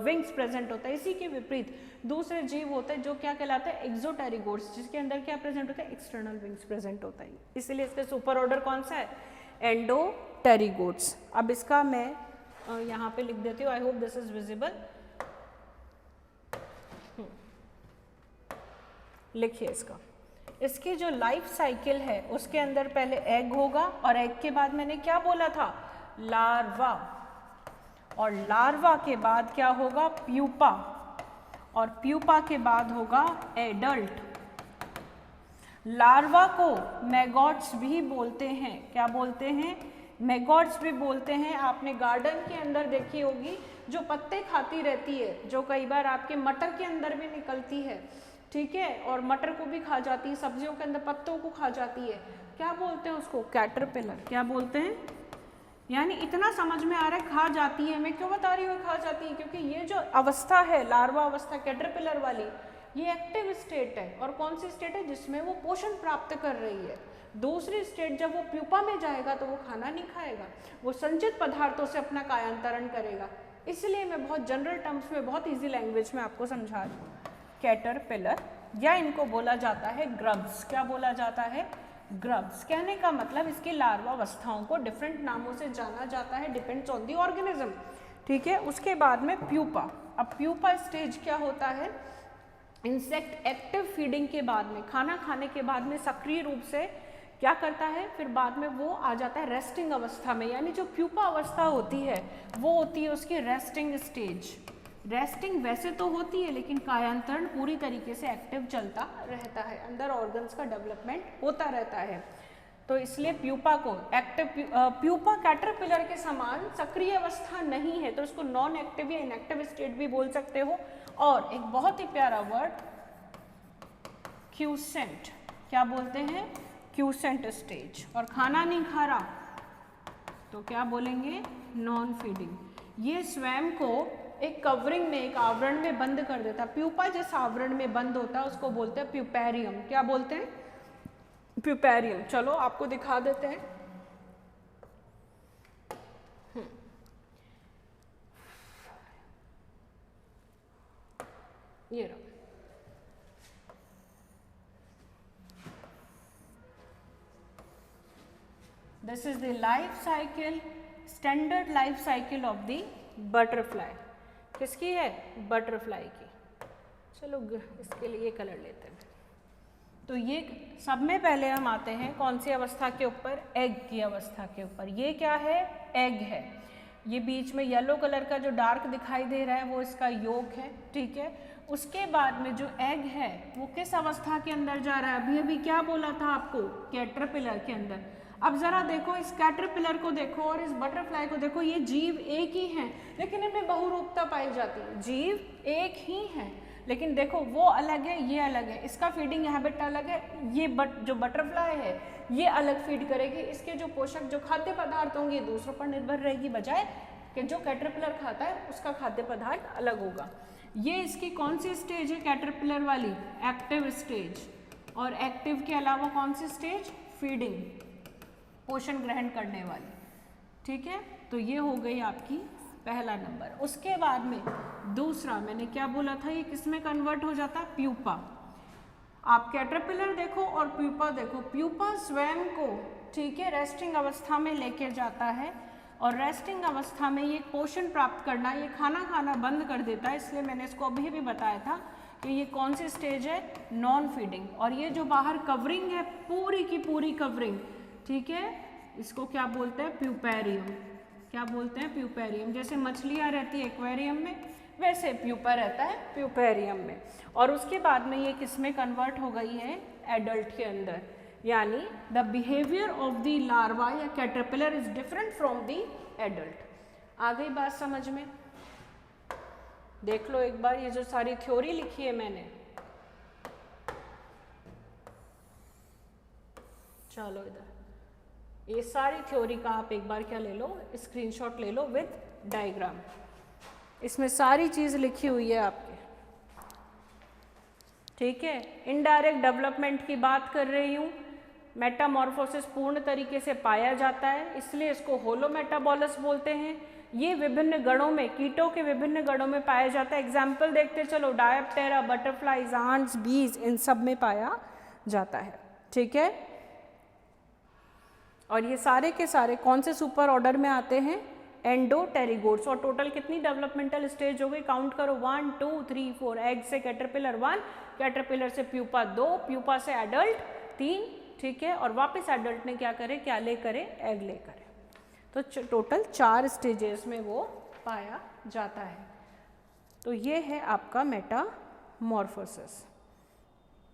विंग्स प्रेजेंट होता है। इसी के विपरीत दूसरे जीव होते हैं जो क्या कहलाते हैं? एक्सोटेरिगोट्स, जिसके अंदर क्या प्रेजेंट होता है? एक्सटर्नल विंग्स प्रेजेंट होता है। इसलिए इसका सुपर ऑर्डर कौन सा है? एंडोटेरिगोट्स। अब इसका मैं यहाँ पे लिख देती हूँ, I hope this is visible. लिखिए इसका, इसकी जो लाइफ साइकिल है उसके अंदर पहले एग होगा, और एग के बाद मैंने क्या बोला था? लार्वा, और लार्वा के बाद क्या होगा? प्यूपा, और प्यूपा के बाद होगा एडल्ट। लार्वा को मैगॉट्स भी बोलते हैं। क्या बोलते हैं? मैगॉट्स भी बोलते हैं। आपने गार्डन के अंदर देखी होगी जो पत्ते खाती रहती है, जो कई बार आपके मटर के अंदर भी निकलती है। ठीक है, और मटर को भी खा जाती है, सब्जियों के अंदर पत्तों को खा जाती है। क्या बोलते हैं उसको? कैटरपिलर। क्या बोलते हैं? यानी इतना समझ में आ रहा है, खा जाती है। मैं क्यों बता रही हूँ खा जाती है? क्योंकि ये जो अवस्था है, लार्वा अवस्था कैटरपिलर वाली, ये एक्टिव स्टेट है। और कौन सी स्टेट है? जिसमें वो पोषण प्राप्त कर रही है। दूसरी स्टेट जब वो प्यूपा में जाएगा तो वो खाना नहीं खाएगा, वो संचित पदार्थों से अपना कायांतरण करेगा। इसलिए मैं बहुत जनरल टर्म्स में, बहुत ईजी लैंग्वेज में आपको समझा रही हूँ। कैटरपिलर, या इनको बोला जाता है ग्रब्स। क्या बोला जाता है? ग्रब्स। कहने का मतलब इसकी लार्वा अवस्थाओं को डिफरेंट नामों से जाना जाता है, डिपेंड्स ऑन दी ऑर्गेनिज्म। ठीक है, उसके बाद में प्यूपा। अब प्यूपा स्टेज क्या होता है? इंसेक्ट एक्टिव फीडिंग के बाद में, खाना खाने के बाद में सक्रिय रूप से क्या करता है? फिर बाद में वो आ जाता है रेस्टिंग अवस्था में। यानी जो प्यूपा अवस्था होती है वो होती है उसकी रेस्टिंग स्टेज। रेस्टिंग वैसे तो होती है, लेकिन कायांतरण पूरी तरीके से एक्टिव चलता रहता है, अंदर ऑर्गन्स का डेवलपमेंट होता रहता है। तो इसलिए प्यूपा को एक्टिव, प्यूपा कैटरपिलर के समान सक्रिय अवस्था नहीं है, तो इसको नॉन एक्टिव या इनएक्टिव स्टेट भी बोल सकते हो। और एक बहुत ही प्यारा वर्ड, क्यूसेंट। क्या बोलते हैं? Quotient stage. और खाना नहीं खा रहा तो क्या बोलेंगे? Non feeding. ये स्वयं को एक कवरिंग में, एक आवरण में बंद कर देता। प्यूपा जिस आवरण में बंद होता है उसको बोलते हैं प्यूपेरियम। क्या बोलते हैं? प्यूपेरियम। चलो आपको दिखा देते हैं। ये रहा। This is the life cycle, standard life cycle of the butterfly. किसकी है? बटरफ्लाई की। चलो इसके लिए कलर लेते हैं। तो ये सब में पहले हम आते हैं कौन सी अवस्था के ऊपर? एग की अवस्था के ऊपर। ये क्या है? एग है। ये बीच में येलो कलर का जो डार्क दिखाई दे रहा है वो इसका योक है। ठीक है, उसके बाद में जो एग है वो किस अवस्था के अंदर जा रहा है? अभी अभी क्या बोला था आपको? कैटरपिलर के अंदर। अब जरा देखो, इस कैटरपिलर को देखो और इस बटरफ्लाई को देखो, ये जीव एक ही हैं, लेकिन इनमें बहुरूपता पाई जाती है। जीव एक ही हैं, लेकिन देखो वो अलग है, ये अलग है, इसका फीडिंग हैबिट अलग है। ये जो बटरफ्लाई है ये अलग फीड करेगी, इसके जो पोषक, जो खाद्य पदार्थ होंगे दूसरों पर निर्भर रहेगी, बजाय कि जो कैटरपिलर खाता है उसका खाद्य पदार्थ अलग होगा। ये इसकी कौन सी स्टेज है कैटरपिलर वाली? Active stage. और एक्टिव के अलावा कौन सी स्टेज? फीडिंग, पोषण ग्रहण करने वाली। ठीक है, तो ये हो गई आपकी पहला नंबर। उसके बाद में दूसरा मैंने क्या बोला था, ये किस में कन्वर्ट हो जाता है, प्यूपा। आप कैटरपिलर देखो और प्यूपा देखो, प्यूपा स्वयं को, ठीक है, रेस्टिंग अवस्था में लेके जाता है और रेस्टिंग अवस्था में ये पोषण प्राप्त करना, ये खाना खाना बंद कर देता है। इसलिए मैंने इसको अभी भी बताया था कि ये कौन सी स्टेज है, नॉन फीडिंग। और ये जो बाहर कवरिंग है, पूरी की पूरी कवरिंग, ठीक है, इसको क्या बोलते हैं, प्यूपेरियम। क्या बोलते हैं, प्यूपेरियम। जैसे मछलियाँ रहती है एक्वेरियम में, वैसे प्यूपा रहता है प्यूपेरियम में। और उसके बाद में ये किस में कन्वर्ट हो गई है, एडल्ट के अंदर। यानी the behaviour of the larva या caterpillar is different from the adult. आ गई बात समझ में? देख लो एक बार ये जो सारी थ्योरी लिखी है मैंने, चलो इधर ये सारी थ्योरी का आप एक बार क्या ले लो, स्क्रीनशॉट ले लो विद डायग्राम। इसमें सारी चीज लिखी हुई है आपके, ठीक है। इनडायरेक्ट डेवलपमेंट की बात कर रही हूँ। मेटामॉर्फोसिस पूर्ण तरीके से पाया जाता है, इसलिए इसको होलोमेटाबोलस बोलते हैं। ये विभिन्न गणों में, कीटों के विभिन्न गणों में पाया जाता है। एग्जाम्पल देखते चलो, डायप्टेरा, बटरफ्लाइज, आंट्स, बीज, इन सब में पाया जाता है, ठीक है। और ये सारे के सारे कौन से सुपर ऑर्डर में आते हैं, एंडोटेरिगोट्स। और टोटल कितनी डेवलपमेंटल स्टेज हो गई, काउंट करो, 1 2 3 4। एग से कैटरपिलर 1, कैटरपिलर से प्यूपा 2, प्यूपा से एडल्ट 3, ठीक है। और वापस एडल्ट ने क्या करे, क्या ले करे, एग ले करे। तो टोटल 4 स्टेजेस में वो पाया जाता है। तो ये है आपका मेटामॉर्फोसिस।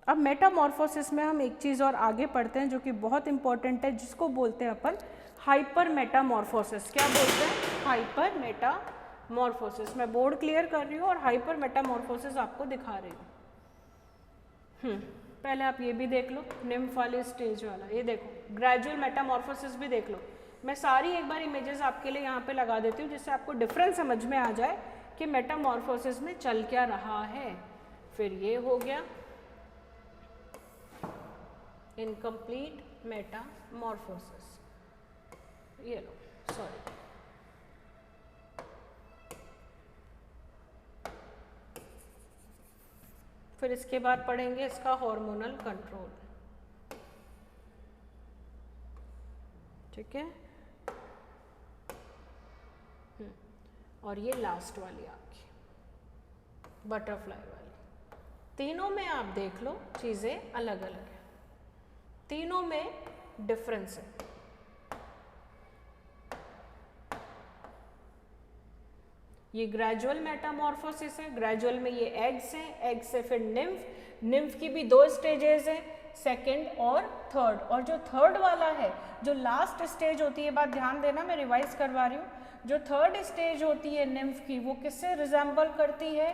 अब मेटामॉर्फोसिस में हम एक चीज़ और आगे पढ़ते हैं जो कि बहुत इंपॉर्टेंट है, जिसको बोलते हैं अपन हाइपर मेटामॉर्फोसिस। क्या बोलते हैं, हाइपर मेटामॉर्फोसिस। मैं बोर्ड क्लियर कर रही हूँ और हाइपर मेटामॉर्फोसिस आपको दिखा रही हूँ। पहले आप ये भी देख लो, निम्फ वाले स्टेज वाला, ये देखो, ग्रेजुअल मेटामॉर्फोसिस भी देख लो। मैं सारी एक बार इमेजेस आपके लिए यहाँ पे लगा देती हूँ, जिससे आपको डिफरेंस समझ में आ जाए कि मेटामॉर्फोसिस में चल क्या रहा है। फिर ये हो गया इनकम्प्लीट मेटामॉर्फोसिस, ये लो, सॉरी, फिर इसके बाद पढ़ेंगे इसका हार्मोनल कंट्रोल, ठीक है। और ये लास्ट वाली आपकी बटरफ्लाई वाली। तीनों में आप देख लो चीज़ें अलग अलग है, तीनों में डिफरेंस है। ये ग्रेजुअल मेटामॉर्फोसिस है, ग्रेजुअल में ये एग्स हैं, एग से फिर निम्फ, निम्फ की भी 2 स्टेजेस हैं, सेकंड और थर्ड। और जो थर्ड वाला है, जो लास्ट स्टेज होती है, बात ध्यान देना, मैं रिवाइज करवा रही हूँ, जो थर्ड स्टेज होती है निम्फ की, वो किससे रिजेंबल करती है,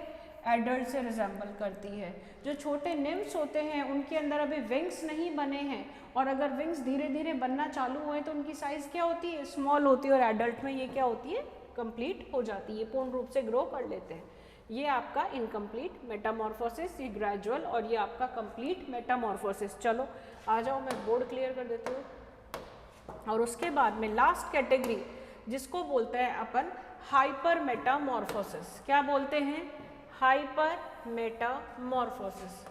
एडल्ट से रिजेंबल करती है। जो छोटे निम्फ्स होते हैं उनके अंदर अभी विंग्स नहीं बने हैं, और अगर विंग्स धीरे धीरे बनना चालू हुए तो उनकी साइज क्या होती है, स्मॉल होती है, और एडल्ट में ये क्या होती है, कंप्लीट हो जाती है, पूर्ण रूप से ग्रो कर लेते हैं। ये आपका इनकम्प्लीट मेटामॉर्फोसिस, ये ग्रेजुअल, और ये आपका कंप्लीट मेटामॉर्फोसिस। चलो आ जाओ, मैं बोर्ड क्लियर कर देती हूँ। और उसके बाद में लास्ट कैटेगरी जिसको बोलते हैं अपन हाइपर मेटामॉर्फोसिस। क्या बोलते हैं, हाइपर मेटामॉर्फोसिस।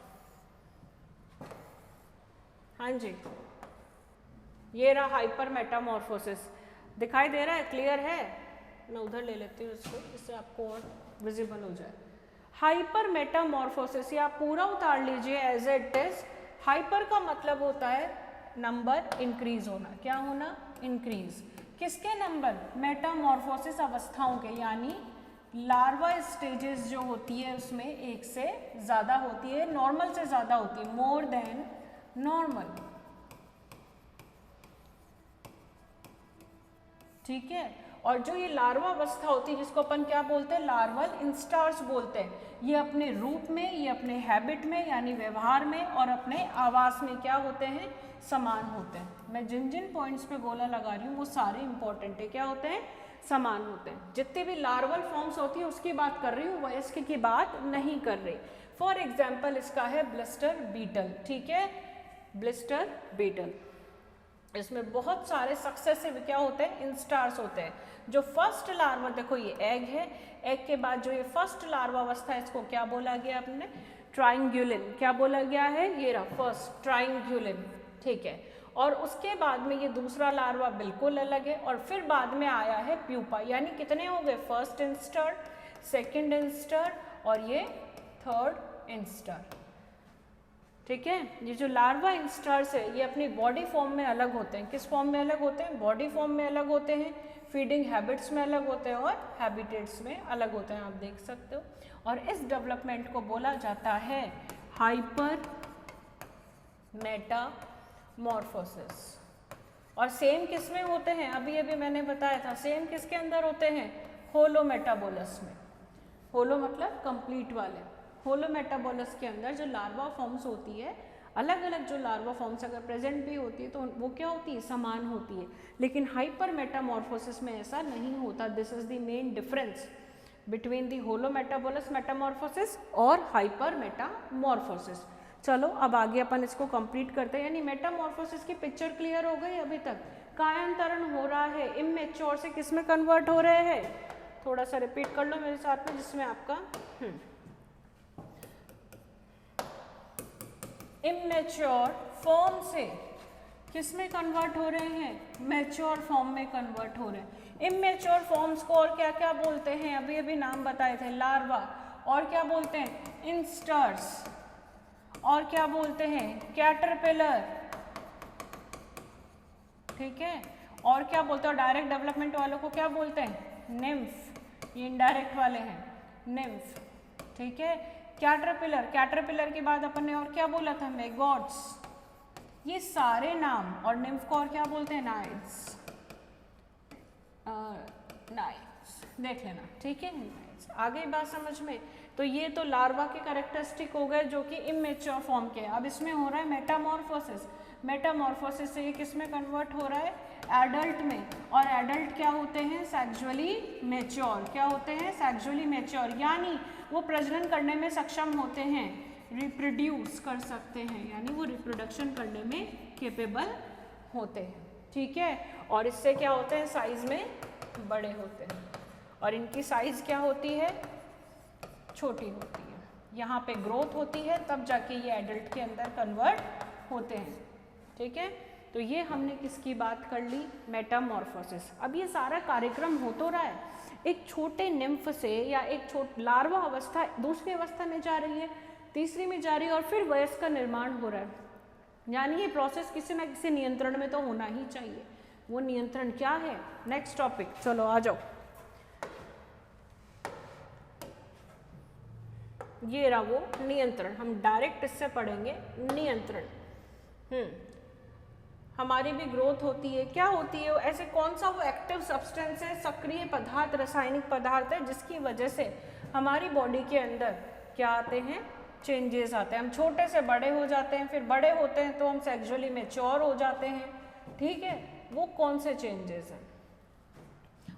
हाँ जी, ये रहा हाइपर मेटामॉर्फोसिस। दिखाई दे रहा है, क्लियर है? मैं उधर ले लेती हूँ इसको, इससे आपको और विजिबल हो जाए। हाइपर मेटामॉर्फोसिस, या पूरा उतार लीजिए एज इट इज। हाइपर का मतलब होता है नंबर इंक्रीज होना। क्या होना, इंक्रीज। किसके नंबर, मेटामॉर्फोसिस अवस्थाओं के, यानी लार्वा स्टेजेस जो होती है उसमें 1 से ज़्यादा होती है, नॉर्मल से ज़्यादा होती है, मोर देन नॉर्मल, ठीक है। और जो ये लार्वा अवस्था होती है जिसको अपन क्या बोलते हैं, लार्वल इंस्टार्स बोलते हैं, ये अपने रूप में, ये अपने हैबिट में यानी व्यवहार में, और अपने आवास में क्या होते हैं, समान होते हैं। मैं जिन जिन पॉइंट्स पे गोला लगा रही हूँ वो सारे इंपॉर्टेंट है। क्या होते हैं, समान होते हैं। जितनी भी लार्वल फॉर्म्स होती है उसकी बात कर रही हूँ, वयस्क की बात नहीं कर रही। फॉर एग्जाम्पल इसका है ब्लिस्टर बीटल, ठीक है, ब्लिस्टर बीटल। इसमें बहुत सारे सक्सेसिव क्या होते हैं, इंस्टार्स होते हैं। जो फर्स्ट लार्वा, देखो ये एग है, एग के बाद जो ये फर्स्ट लार्वा अवस्था है इसको क्या बोला गया आपने, ट्राइंगुलिन। क्या बोला गया है, ये रहा फर्स्ट ट्राइंगुलिन, ठीक है। और उसके बाद में ये दूसरा लार्वा बिल्कुल अलग है, और फिर बाद में आया है प्यूपा। यानी कितने हो गए, फर्स्ट इंस्टर, सेकेंड इंस्टर और ये थर्ड इंस्टर, ठीक है। ये जो लार्वा इंस्टार्स है ये अपनी बॉडी फॉर्म में अलग होते हैं। किस फॉर्म में अलग होते हैं, बॉडी फॉर्म में अलग होते हैं, फीडिंग हैबिट्स में अलग होते हैं और हैबिटेट्स में अलग होते हैं, आप देख सकते हो। और इस डेवलपमेंट को बोला जाता है हाइपर मेटामॉर्फोसिस। और सेम किस में होते हैं, अभी अभी मैंने बताया था, सेम किसके अंदर होते हैं, होलो मेटाबोलस में। होलो मतलब कंप्लीट वाले। होलो मेटाबोलस के अंदर जो लार्वा फॉर्म्स होती है, अलग अलग जो लार्वा फॉर्म्स अगर प्रेजेंट भी होती है तो वो क्या होती है, समान होती है। लेकिन हाइपर मेटामॉर्फोसिस में ऐसा नहीं होता। This is the main difference between the holometabolous metamorphosis और हाइपर मेटामॉर्फोसिस। चलो अब आगे अपन इसको कंप्लीट करते हैं। यानी मेटामॉर्फोसिस की पिक्चर क्लियर हो गई अभी तक। कायांतरण हो रहा है, इमेच्योर से किस में कन्वर्ट हो रहे हैं, थोड़ा सा रिपीट कर लो मेरे साथ में, जिसमें आपका इमेच्योर फॉर्म से किस में कन्वर्ट हो रहे हैं, मैच्योर फॉर्म में कन्वर्ट हो रहे हैं। इमेच्योर फॉर्म्स को और क्या क्या बोलते हैं, अभी अभी नाम बताए थे, लार्वा, और क्या बोलते हैं, इंस्टर्स, और क्या बोलते हैं, कैटरपिलर, ठीक है। और क्या बोलते हैं, डायरेक्ट डेवलपमेंट वालों को क्या बोलते हैं, निम्फ। ये इनडायरेक्ट वाले हैं, निम्फ, ठीक है। कैटरपिलर, कैटरपिलर के बाद अपन ने और क्या बोला था, मेगोट्स। ये सारे नाम, और निम्फ को और क्या बोलते हैं, नाइट्स, नाइट्स, देख लेना, ठीक है। आ गई बात समझ में। तो ये तो लार्वा के कैरेक्टरिस्टिक हो गए जो कि इमेच्योर फॉर्म के। अब इसमें हो रहा है मेटामॉर्फोसिस। मेटामॉर्फोसिस से ये किस में कन्वर्ट हो रहा है, एडल्ट में। और एडल्ट क्या होते हैं, सेक्सुअली मैच्योर। क्या होते हैं, सेक्सुअली मैच्योर, यानी वो प्रजनन करने में सक्षम होते हैं, रिप्रोड्यूस कर सकते हैं, यानी वो रिप्रोडक्शन करने में केपेबल होते हैं, ठीक है। और इससे क्या होते हैं, साइज में बड़े होते हैं, और इनकी साइज क्या होती है, छोटी होती है। यहाँ पे ग्रोथ होती है, तब जाके ये एडल्ट के अंदर कन्वर्ट होते हैं, ठीक है। तो ये हमने किसकी बात कर ली, मेटामॉर्फोसिस। अब ये सारा कार्यक्रम हो तो रहा है, एक छोटे निम्फ से या एक लार्वा अवस्था दूसरी अवस्था में जा रही है, तीसरी में जा रही है, और फिर वयस्क का निर्माण हो रहा है। यानी ये प्रोसेस किसी ना किसी नियंत्रण में तो होना ही चाहिए। वो नियंत्रण क्या है, नेक्स्ट टॉपिक, चलो आ जाओ। ये रहा वो नियंत्रण, हम डायरेक्ट इससे पढ़ेंगे नियंत्रण। हमारी भी ग्रोथ होती है, क्या होती है, ऐसे कौन सा वो एक्टिव सब्सटेंस है, सक्रिय पदार्थ, रासायनिक पदार्थ है, जिसकी वजह से हमारी बॉडी के अंदर क्या आते हैं, चेंजेस आते हैं। हम छोटे से बड़े हो जाते हैं, फिर बड़े होते हैं तो हम सेक्सुअली मैच्योर हो जाते हैं, ठीक है। वो कौन से चेंजेस हैं,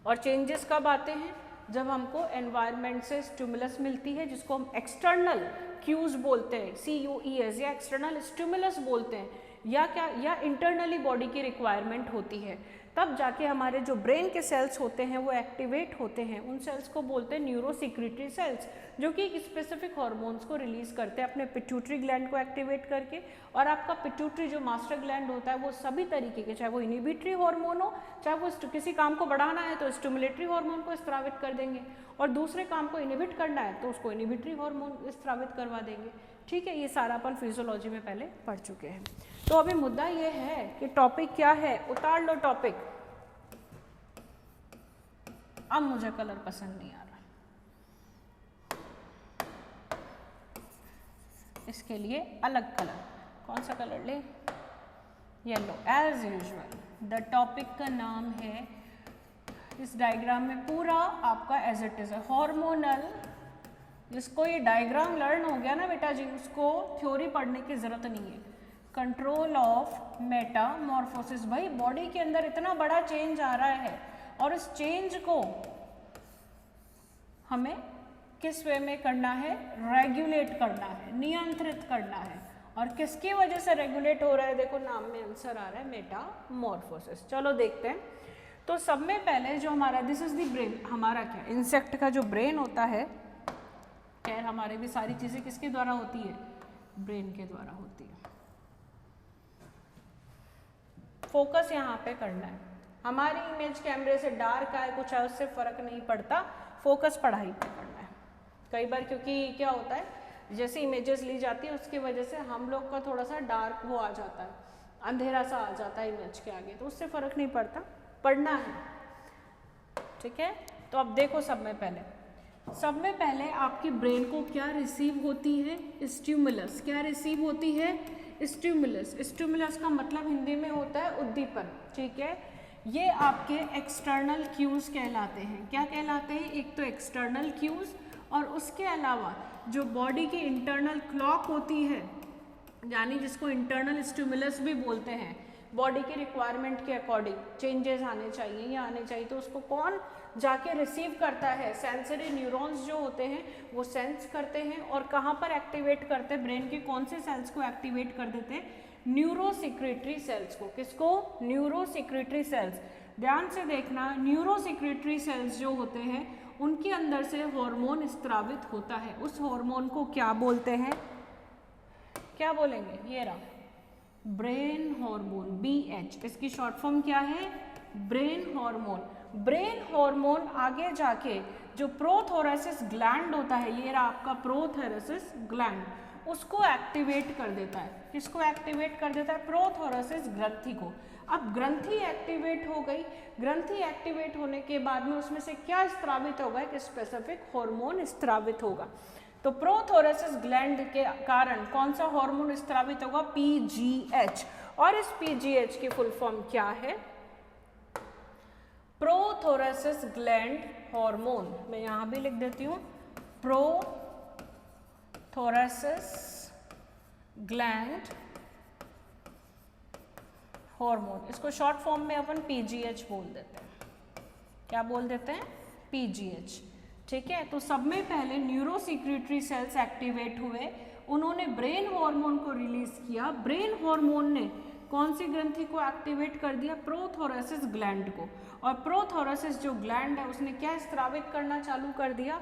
और चेंजेस कब आते हैं, जब हमको एनवायरनमेंट से स्टिमुलस मिलती है, जिसको हम एक्सटर्नल क्यूज बोलते हैं, CUES, या एक्सटर्नल स्टिमुलस बोलते हैं, या क्या, या इंटरनली बॉडी की रिक्वायरमेंट होती है, तब जाके हमारे जो ब्रेन के सेल्स होते हैं वो एक्टिवेट होते हैं। उन सेल्स को बोलते हैं न्यूरोसिक्रेटरी सेल्स, जो कि स्पेसिफिक हार्मोन्स को रिलीज करते हैं अपने पिट्यूटरी ग्लैंड को एक्टिवेट करके। और आपका पिट्यूटरी जो मास्टर ग्लैंड होता है वो सभी तरीके के, चाहे वो इनिबिटरी हार्मोन हो, चाहे वो किसी काम को बढ़ाना है तो स्टिमुलेटरी हार्मोन को स्रावित कर देंगे, और दूसरे काम को इनिबिट करना है तो उसको इनिबिटरी हार्मोन स्रावित करवा देंगे, ठीक है। ये सारा अपन फिजियोलॉजी में पहले पढ़ चुके हैं। तो अभी मुद्दा ये है कि टॉपिक क्या है, उतार लो टॉपिक। अब मुझे कलर पसंद नहीं आ रहा, इसके लिए अलग कलर, कौन सा कलर ले, yellow as usual. The topic का नाम है, इस डायग्राम में पूरा आपका एज इट इज है, हार्मोनल। जिसको ये डायग्राम लर्न हो गया ना बेटा जी, उसको थ्योरी पढ़ने की जरूरत नहीं है। कंट्रोल ऑफ मेटामॉर्फोसिस, भाई बॉडी के अंदर इतना बड़ा चेंज आ रहा है, और इस चेंज को हमें किस वे में करना है, रेगुलेट करना है, नियंत्रित करना है। और किसकी वजह से रेगुलेट हो रहा है, देखो नाम में आंसर आ रहा है मेटामॉर्फोसिस। चलो देखते हैं। तो सब में पहले जो हमारा दिस इज द ब्रेन, हमारा क्या इंसेक्ट का जो ब्रेन होता है, खैर हमारे भी सारी चीज़ें किसके द्वारा होती है, ब्रेन के द्वारा होती है। फोकस यहाँ पे करना है, हमारी इमेज कैमरे से डार्क आए कुछ है उससे फर्क नहीं पड़ता, फोकस पढ़ाई पे करना है। कई बार क्योंकि क्या होता है, जैसे इमेजेस ली जाती है उसकी वजह से हम लोग का थोड़ा सा डार्क वो आ जाता है, अंधेरा सा आ जाता है इमेज के आगे, तो उससे फर्क नहीं पड़ता, पढ़ना है, ठीक है। तो अब देखो सब में पहले आपकी ब्रेन को क्या रिसीव होती है, स्टिमुलस। क्या रिसीव होती है, स्टिमुलस। स्टिमुलस का मतलब हिंदी में होता है उद्दीपन, ठीक है। ये आपके एक्सटर्नल क्यूज कहलाते हैं। क्या कहलाते हैं, एक तो एक्सटर्नल क्यूज और उसके अलावा जो बॉडी की इंटरनल क्लॉक होती है, यानी जिसको इंटरनल स्टिमुलस भी बोलते हैं, बॉडी की रिक्वायरमेंट के अकॉर्डिंग चेंजेस आने चाहिए या आने चाहिए, तो उसको कौन जाके रिसीव करता है, सेंसरी न्यूरॉन्स जो होते हैं वो सेंस करते हैं। और कहाँ पर एक्टिवेट करते हैं, ब्रेन के कौन से सेल्स को एक्टिवेट कर देते हैं, न्यूरोसेक्रेटरी सेल्स को। किसको, न्यूरोसेक्रेटरी सेल्स। ध्यान से देखना, न्यूरोसेक्रेटरी सेल्स जो होते हैं उनके अंदर से हार्मोन स्त्रावित होता है, उस हार्मोन को क्या बोलते हैं, क्या बोलेंगे, ये रहा ब्रेन हार्मोन, BH। इसकी शॉर्ट फॉर्म क्या है, ब्रेन हार्मोन। ब्रेन हार्मोन आगे जाके जो प्रोथोरेसिस ग्लैंड होता है, ये रहा आपका प्रोथोरेसिस ग्लैंड, उसको एक्टिवेट कर देता है। किसको एक्टिवेट कर देता है, प्रोथोरेसिस ग्रंथि को। अब ग्रंथि एक्टिवेट हो गई, ग्रंथि एक्टिवेट होने के बाद में उसमें से क्या स्त्रावित होगा, एक स्पेसिफिक हार्मोन स्त्रावित होगा। तो प्रोथोरेसिस ग्लैंड के कारण कौन सा हार्मोन स्त्रावित होगा, PGH। और इस PGH की फुल फॉर्म क्या है, प्रोथोरेसिस ग्लैंड हार्मोन। मैं यहां भी लिख देती हूं, प्रोथोरेसिस ग्लैंड हार्मोन। इसको शॉर्ट फॉर्म में अपन PGH बोल देते हैं। क्या बोल देते हैं, PGH, ठीक है। तो सब में पहले न्यूरोसेक्रेटरी सेल्स एक्टिवेट हुए, उन्होंने ब्रेन हार्मोन को रिलीज किया। ब्रेन हार्मोन ने कौन सी ग्रंथि को एक्टिवेट कर दिया, प्रोथोरेसिस ग्लैंड को। और प्रोथोरेसिस जो ग्लैंड है उसने क्या स्त्रावित करना चालू कर दिया,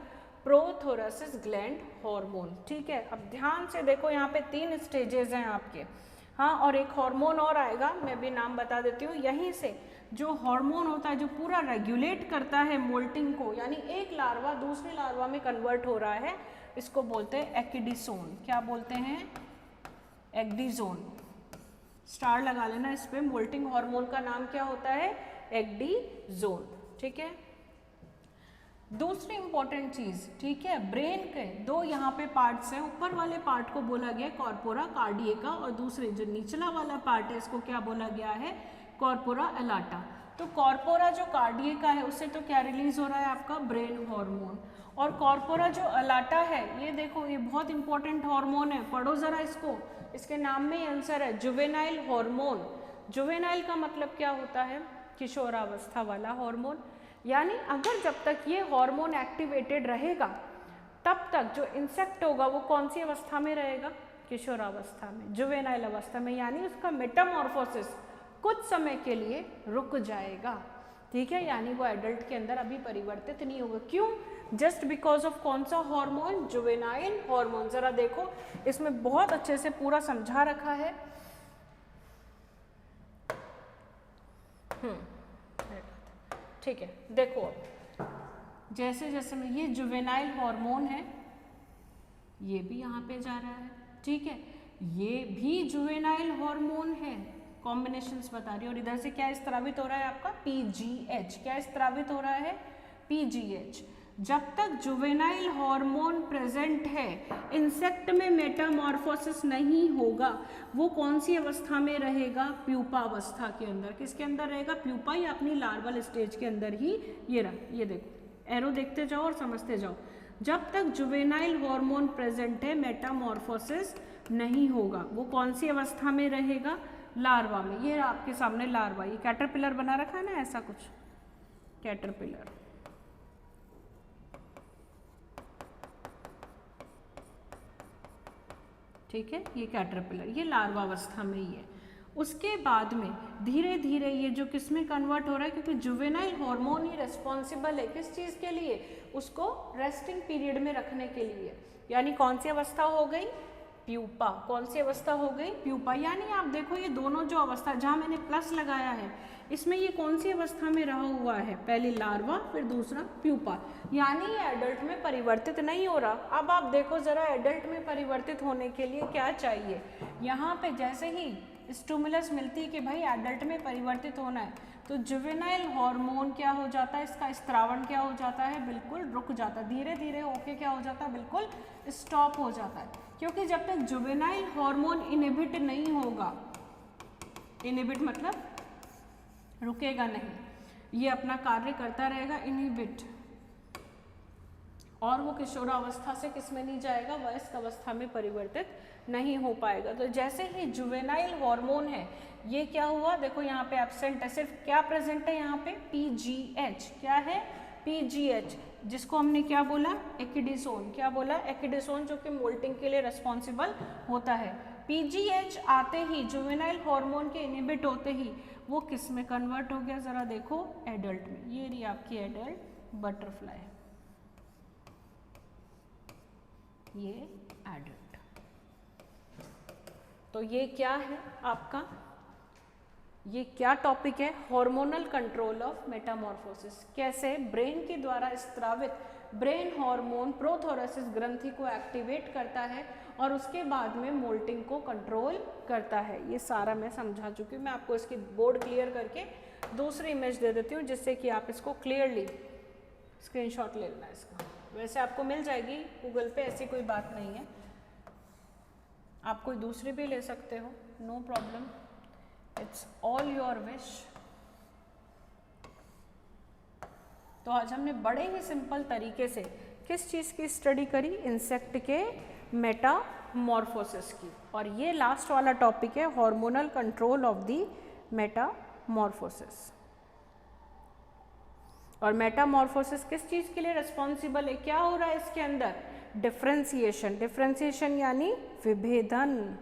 प्रोथोरेसिस ग्लैंड हार्मोन, ठीक है। अब ध्यान से देखो, यहाँ पे 3 स्टेजेस हैं आपके, हाँ, और एक हार्मोन और आएगा, मैं भी नाम बता देती हूँ। यहीं से जो हार्मोन होता है जो पूरा रेगुलेट करता है मोल्टिंग को, यानी एक लार्वा दूसरे लार्वा में कन्वर्ट हो रहा है, इसको बोलते हैं एक्डिसोन। क्या बोलते हैं, एक्डिसोन। स्टार लगा लेना इस पे, मोल्टिंग हार्मोन का नाम क्या होता है, एक्डिसोन, ठीक है। दूसरी इंपॉर्टेंट चीज, ठीक है, ब्रेन के 2 यहाँ पे पार्ट्स हैं। ऊपर वाले पार्ट को बोला गया कॉर्पोरा कार्डिएका, और दूसरे जो निचला वाला पार्ट है इसको क्या बोला गया है, कॉर्पोरा एलाटा। तो कॉर्पोरा जो कार्डिएका है उससे तो क्या रिलीज हो रहा है आपका, ब्रेन हार्मोन। और कॉर्पोरा जो एलाटा है, ये देखो ये बहुत इंपॉर्टेंट हार्मोन है, पढ़ो जरा इसको, इसके नाम में ही आंसर है, जुवेनाइल हार्मोन। जुवेनाइल का मतलब क्या होता है, किशोरावस्था वाला हार्मोन। यानी अगर जब तक ये हार्मोन एक्टिवेटेड रहेगा तब तक जो इंसेक्ट होगा वो कौन सी अवस्था में रहेगा, किशोरावस्था में, जुवेनाइल अवस्था में, यानी उसका मेटामॉर्फोसिस कुछ समय के लिए रुक जाएगा, ठीक है। यानी वो एडल्ट के अंदर अभी परिवर्तित नहीं होगा। क्यों, जस्ट बिकॉज ऑफ कौन सा हार्मोन, जुवेनाइल हार्मोन। जरा देखो इसमें बहुत अच्छे से पूरा समझा रखा है। ठीक है, देखो अब जैसे जैसे में ये जुवेनाइल हार्मोन है, ये भी यहाँ पे जा रहा है, ठीक है, ये भी जुवेनाइल हार्मोन है, कॉम्बिनेशंस बता रही है। और इधर से क्या स्त्रावित हो रहा है आपका, PGH। क्या स्त्रावित हो रहा है, PGH। जब तक जुवेनाइल हार्मोन प्रेजेंट है, इंसेक्ट में मेटामॉर्फोसिस नहीं होगा। वो कौन सी अवस्था में रहेगा, प्यूपा अवस्था के अंदर। किसके अंदर रहेगा, प्यूपा या अपनी लार्वल स्टेज के अंदर ही। ये रहा, ये देखो एरो देखते जाओ और समझते जाओ। जब तक जुवेनाइल हार्मोन प्रेजेंट है मेटामॉर्फोसिस नहीं होगा। वो कौन सी अवस्था में रहेगा, लार्वा में। ये आपके सामने लार्वा, ये कैटरपिलर बना रखा है ना, ऐसा कुछ कैटरपिलर। ठीक है, ये कैटरपिलर, ये लार्वा अवस्था में ही है। उसके बाद में धीरे धीरे ये जो किस में कन्वर्ट हो रहा है, क्योंकि जुवेनाइल हार्मोन ही रिस्पॉन्सिबल है किस चीज़ के लिए, उसको रेस्टिंग पीरियड में रखने के लिए। यानी कौन सी अवस्था हो गई, प्यूपा। कौन सी अवस्था हो गई, प्यूपा। यानी आप देखो ये दोनों जो अवस्था, जहाँ मैंने प्लस लगाया है, इसमें ये कौन सी अवस्था में रहा हुआ है, पहले लार्वा फिर दूसरा प्यूपा। यानी ये एडल्ट में परिवर्तित नहीं हो रहा। अब आप देखो जरा, एडल्ट में परिवर्तित होने के लिए क्या चाहिए, यहाँ पे जैसे ही स्टिमुलस मिलती है कि भाई एडल्ट में परिवर्तित होना है, तो जुवेनाइल हार्मोन क्या हो जाता है, इसका स्त्रावण क्या हो जाता है, बिल्कुल रुक जाता है, धीरे धीरे होके क्या हो जाता है, बिल्कुल स्टॉप हो जाता है। क्योंकि जब तक जुवेनाइल हार्मोन इनहिबिट नहीं होगा, इनहिबिट मतलब रुकेगा नहीं, ये अपना कार्य करता रहेगा, इनहिबिट, और वो किशोरावस्था से किस में नहीं जाएगा, वयस्क अवस्था में परिवर्तित नहीं हो पाएगा। तो जैसे ही जुवेनाइल हार्मोन है, ये क्या हुआ, देखो यहाँ पे एब्सेंट है, सिर्फ क्या प्रेजेंट है यहाँ पे, PGH। क्या है, PGH, जिसको हमने क्या बोला, एकिडिसोन। क्या बोला, एकिडिसोन, जो कि मोल्टिंग के लिए रिस्पॉन्सिबल होता है। PGH आते ही, जुवेनाइल हार्मोन के इनहिबिट होते ही, वो किस में कन्वर्ट हो गया, जरा देखो, एडल्ट में। ये रही आपकी एडल्ट बटरफ्लाई, ये एडल्ट। तो ये क्या है आपका, ये क्या टॉपिक है, हार्मोनल कंट्रोल ऑफ मेटामॉर्फोसिस। कैसे ब्रेन के द्वारा स्त्रावित ब्रेन हार्मोन प्रोथोरेसिस ग्रंथि को एक्टिवेट करता है और उसके बाद में मोल्टिंग को कंट्रोल करता है। ये सारा मैं समझा चुकी हूँ। मैं आपको इसकी बोर्ड क्लियर करके दूसरी इमेज दे देती हूँ, जिससे कि आप इसको क्लियरली स्क्रीनशॉट ले लेना इसका। वैसे आपको मिल जाएगी गूगल पे, ऐसी कोई बात नहीं है, आप कोई दूसरी भी ले सकते हो, no problem, it's all your wish. तो आज हमने बड़े ही सिंपल तरीके से किस चीज़ की स्टडी करी, इंसेक्ट के मेटामॉर्फोसिस की। और ये लास्ट वाला टॉपिक है, hormonal control of the Metamorphosis. और मेटामॉर्फोसिस किस चीज़ के लिए रिस्पॉन्सिबल है, क्या हो रहा है इसके अंदर, डिफ्रेंसिएशन। डिफ्रेंसिएशन यानी विभेदन,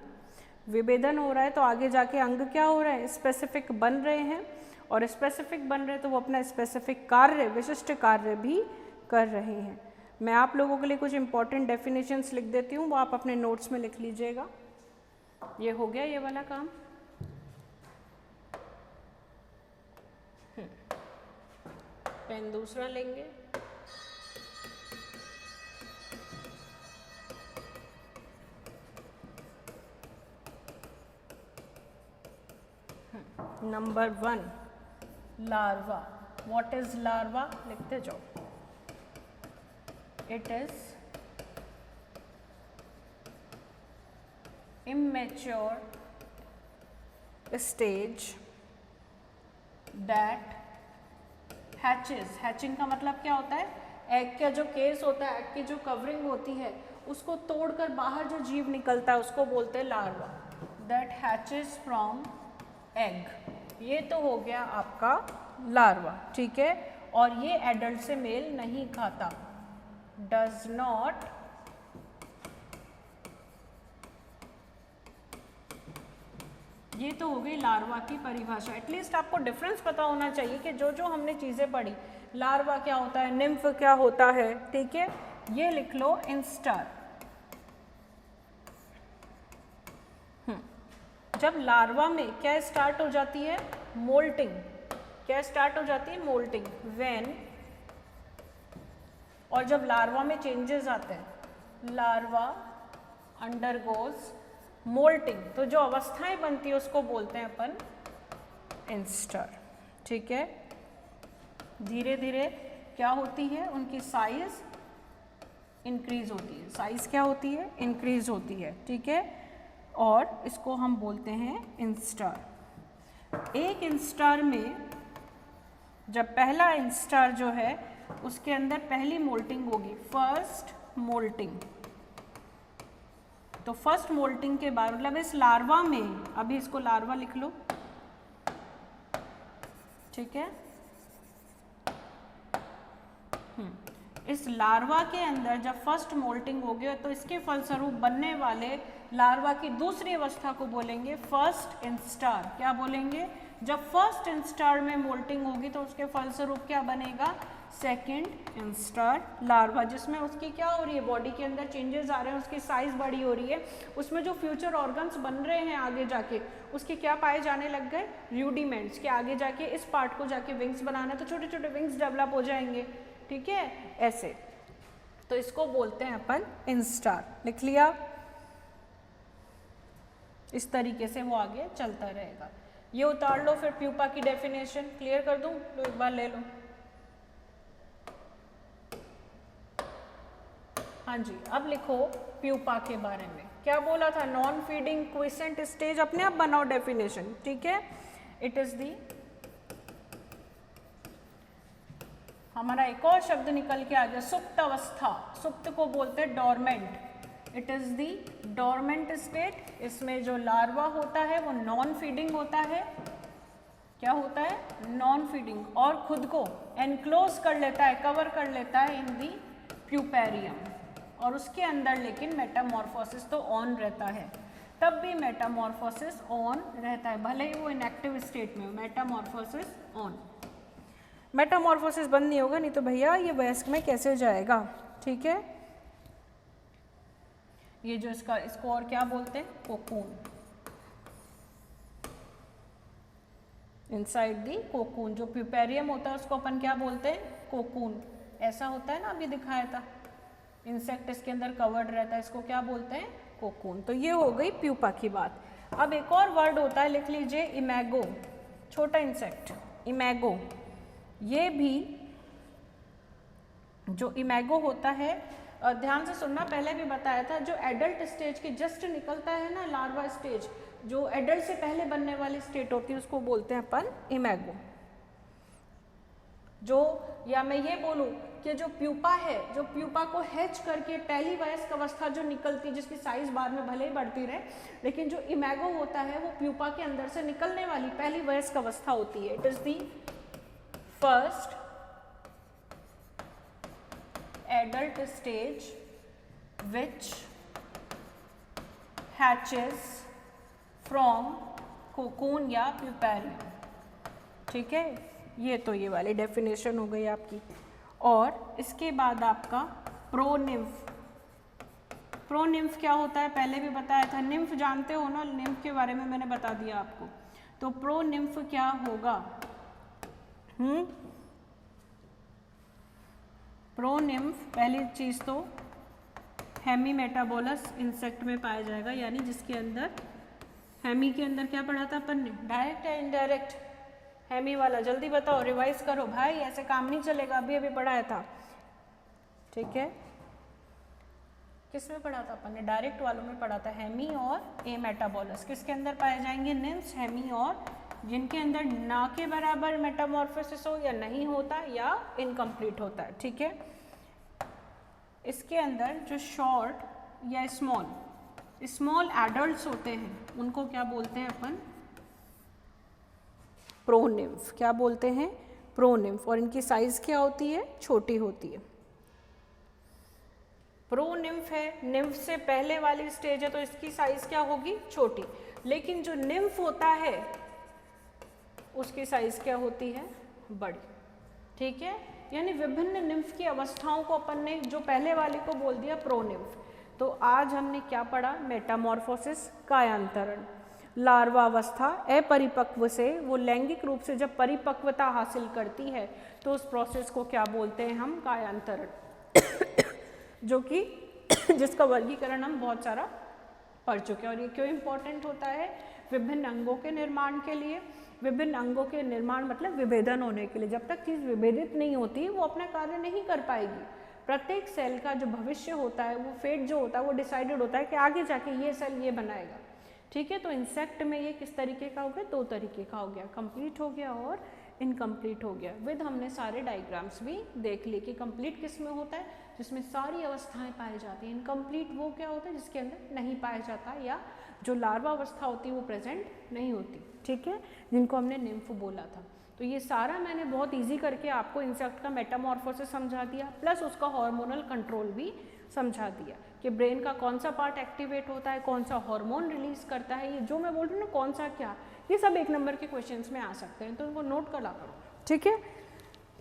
विभेदन हो रहा है, तो आगे जाके अंग क्या हो रहा है, स्पेसिफिक बन रहे हैं, और स्पेसिफिक बन रहे हैं तो वो अपना स्पेसिफिक कार्य, विशिष्ट कार्य भी कर रहे हैं। मैं आप लोगों के लिए कुछ इंपॉर्टेंट डेफिनेशंस लिख देती हूँ, वो आप अपने नोट्स में लिख लीजिएगा। ये हो गया ये वाला काम। पेन दूसरा लेंगे, number 1, larva. What is larva, लिखते जाओ। It is immature stage that hatches। Hatching का मतलब क्या होता है, एग का जो केस होता है, एग की जो कवरिंग होती है, उसको तोड़कर बाहर जो जीव निकलता है उसको बोलते हैं larva. That hatches from egg. ये तो हो गया आपका लार्वा, ठीक है। और ये एडल्ट से मेल नहीं खाता, डज नॉट ये तो हो गई लार्वा की परिभाषा। एटलीस्ट आपको डिफरेंस पता होना चाहिए कि जो जो हमने चीज़ें पढ़ी, लार्वा क्या होता है, निम्फ क्या होता है, ठीक है। ये लिख लो इंस्टार। जब लार्वा में क्या स्टार्ट हो जाती है, मोल्टिंग। क्या स्टार्ट हो जाती है, मोल्टिंग। व्हेन, और जब लार्वा में चेंजेस आते हैं, लार्वा अंडरगोज मोल्टिंग, तो जो अवस्थाएं बनती है उसको बोलते हैं अपन इंस्टार, ठीक है। धीरे धीरे क्या होती है, उनकी साइज इंक्रीज होती है। साइज क्या होती है, इंक्रीज होती है, ठीक है। और इसको हम बोलते हैं इंस्टार। एक इंस्टार में जब पहला इंस्टार जो है उसके अंदर पहली मोल्टिंग होगी, फर्स्ट मोल्टिंग। तो फर्स्ट मोल्टिंग के बाद मतलब इस लार्वा में, अभी इसको लार्वा लिख लो, ठीक है। इस लार्वा के अंदर जब फर्स्ट मोल्टिंग होगी तो इसके फलस्वरूप बनने वाले लार्वा की दूसरी अवस्था को बोलेंगे फर्स्ट इंस्टार। क्या बोलेंगे? जब फर्स्ट इंस्टार में मोल्टिंग होगी तो उसके फलस्वरूप क्या बनेगा? सेकेंड इंस्टार लार्वा, जिसमें उसकी क्या हो रही है? बॉडी के अंदर चेंजेस आ रहे हैं, उसकी साइज बड़ी हो रही है, उसमें जो फ्यूचर ऑर्गन्स बन रहे हैं आगे जाके उसके क्या पाए जाने लग गए? रूडिमेंट्स। के आगे जाके इस पार्ट को जाके विंग्स बनाना है तो छोटे छोटे विंग्स डेवलप हो जाएंगे। ठीक है, ऐसे। तो इसको बोलते हैं अपन इंस्टार। लिख लिया? इस तरीके से वो आगे चलता रहेगा। ये उतार लो, फिर प्यूपा की डेफिनेशन क्लियर कर दूं तो एक बार ले लो। हाँ जी, अब लिखो प्यूपा के बारे में। क्या बोला था? Non feeding quiescent stage. अपने आप बनाओ डेफिनेशन। ठीक है, इट इज दी, हमारा एक और शब्द निकल के आ गया, सुप्त अवस्था। सुप्त को बोलते हैं dormant. It is the dormant state. इसमें जो लार्वा होता है वो नॉन फीडिंग होता है। क्या होता है? नॉन फीडिंग, और खुद को एनक्लोज कर लेता है, कवर कर लेता है इन दी प्यूपेरियम, और उसके अंदर लेकिन मेटामॉर्फोसिस तो ऑन रहता है। तब भी मेटामॉर्फोसिस ऑन रहता है, भले ही वो इनएक्टिव स्टेट में हो। Metamorphosis on. मेटामॉर्फोसिस बंद नहीं होगा, नहीं तो भैया ये वयस्क में कैसे जाएगा। ठीक है, ये जो इसको और क्या बोलते हैं? कोकून। इनसाइड दी कोकून, जो प्यूपेरियम होता है उसको अपन क्या बोलते हैं? कोकून। ऐसा होता है ना, अभी दिखाया था, इंसेक्ट इसके अंदर कवर्ड रहता है, इसको क्या बोलते हैं? कोकून। तो ये हो गई प्यूपा की बात। अब एक और वर्ड होता है, लिख लीजिए, इमेगो। छोटा इंसेक्ट, इमेगो। ये भी जो इमेगो होता है, ध्यान से सुनना, पहले भी बताया था, जो एडल्ट स्टेज की जस्ट निकलता है ना, लार्वा स्टेज, जो एडल्ट से पहले बनने वाली स्टेट होती है उसको बोलते हैं अपन इमेगो। जो, या मैं ये बोलूं कि जो प्यूपा है, जो प्यूपा को हैच करके पहली वयस्क अवस्था जो निकलती, जिसकी साइज बाद में भले ही बढ़ती रहे, लेकिन जो इमेगो होता है वो प्यूपा के अंदर से निकलने वाली पहली वयस्क अवस्था होती है। It is the first adult stage which hatches from cocoon या प्यूपेरियम। ठीक है, ये तो ये वाली डेफिनेशन हो गई आपकी। और इसके बाद आपका प्रोनिम्फ। प्रोनिम्फ क्या होता है? पहले भी बताया था। निम्फ जानते हो ना, निम्फ के बारे में मैंने बता दिया आपको। तो प्रोनिम्फ क्या होगा? प्रोनिम्फ पहली चीज तो हेमीमेटाबोलस इंसेक्ट में पाया जाएगा, यानी जिसके अंदर, हेमी के अंदर क्या पढ़ा था अपन ने? डायरेक्ट या इनडायरेक्ट? हेमी वाला जल्दी बताओ, रिवाइज करो भाई, ऐसे काम नहीं चलेगा, अभी अभी पढ़ाया था। ठीक है, किस में पढ़ा था अपन ने? डायरेक्ट वालों में पढ़ा था, हेमी और ए मेटाबोलस। किसके अंदर पाए जाएंगे? निम्स, हेमी, और जिनके अंदर ना के बराबर मेटामॉर्फोसिस हो, या नहीं होता, या इनकम्प्लीट होता है। ठीक है, इसके अंदर जो शॉर्ट या स्मॉल एडल्ट्स होते हैं उनको क्या बोलते हैं अपन? प्रोनिम्फ। क्या बोलते हैं? प्रोनिम्फ। और इनकी साइज क्या होती है? छोटी होती है। प्रोनिम्फ है, निम्फ से पहले वाली स्टेज है, तो इसकी साइज क्या होगी? छोटी। लेकिन जो निम्फ होता है उसकी साइज क्या होती है? बड़ी। ठीक है, यानी विभिन्न निम्फ की अवस्थाओं को अपन ने जो पहले वाले को बोल दिया प्रोनिम्फ। तो आज हमने क्या पढ़ा? मेटामॉर्फोसिस, कायांतरण। लार्वा अवस्था अपरिपक्व से वो लैंगिक रूप से जब परिपक्वता हासिल करती है तो उस प्रोसेस को क्या बोलते हैं हम? कायांतरण। जो कि जिसका वर्गीकरण हम बहुत सारा पढ़ चुके हैं। और ये क्यों इम्पोर्टेंट होता है? विभिन्न अंगों के निर्माण के लिए। विभिन्न अंगों के निर्माण मतलब विभेदन होने के लिए। जब तक चीज़ विभेदित नहीं होती वो अपना कार्य नहीं कर पाएगी। प्रत्येक सेल का जो भविष्य होता है, वो फेट जो होता है, वो डिसाइडेड होता है कि आगे जाके ये सेल ये बनाएगा। ठीक है, तो इंसेक्ट में ये किस तरीके का हो गया? दो तरीके का हो गया, कंप्लीट हो गया और इनकम्प्लीट हो गया। विद हमने सारे डायग्राम्स भी देख लिए कि कंप्लीट किस में होता है, जिसमें सारी अवस्थाएं पाई जाती हैं। इनकम्प्लीट वो क्या होता है? जिसके अंदर नहीं पाया जाता, या जो लार्वा अवस्था होती है वो प्रेजेंट नहीं होती। ठीक है, जिनको हमने निम्फ बोला था। तो ये सारा मैंने बहुत इजी करके आपको इंसेक्ट का मेटामॉर्फोसिस समझा दिया, प्लस उसका हार्मोनल कंट्रोल भी समझा दिया कि ब्रेन का कौन सा पार्ट एक्टिवेट होता है, कौन सा हार्मोन रिलीज करता है, ये जो मैं बोल रही हूँ ना कौन सा क्या, ये सब 1 नंबर के क्वेश्चंस में आ सकते हैं, तो उनको नोट करा करो, ठीक है।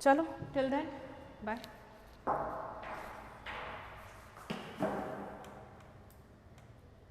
चलो टिल देन बाय।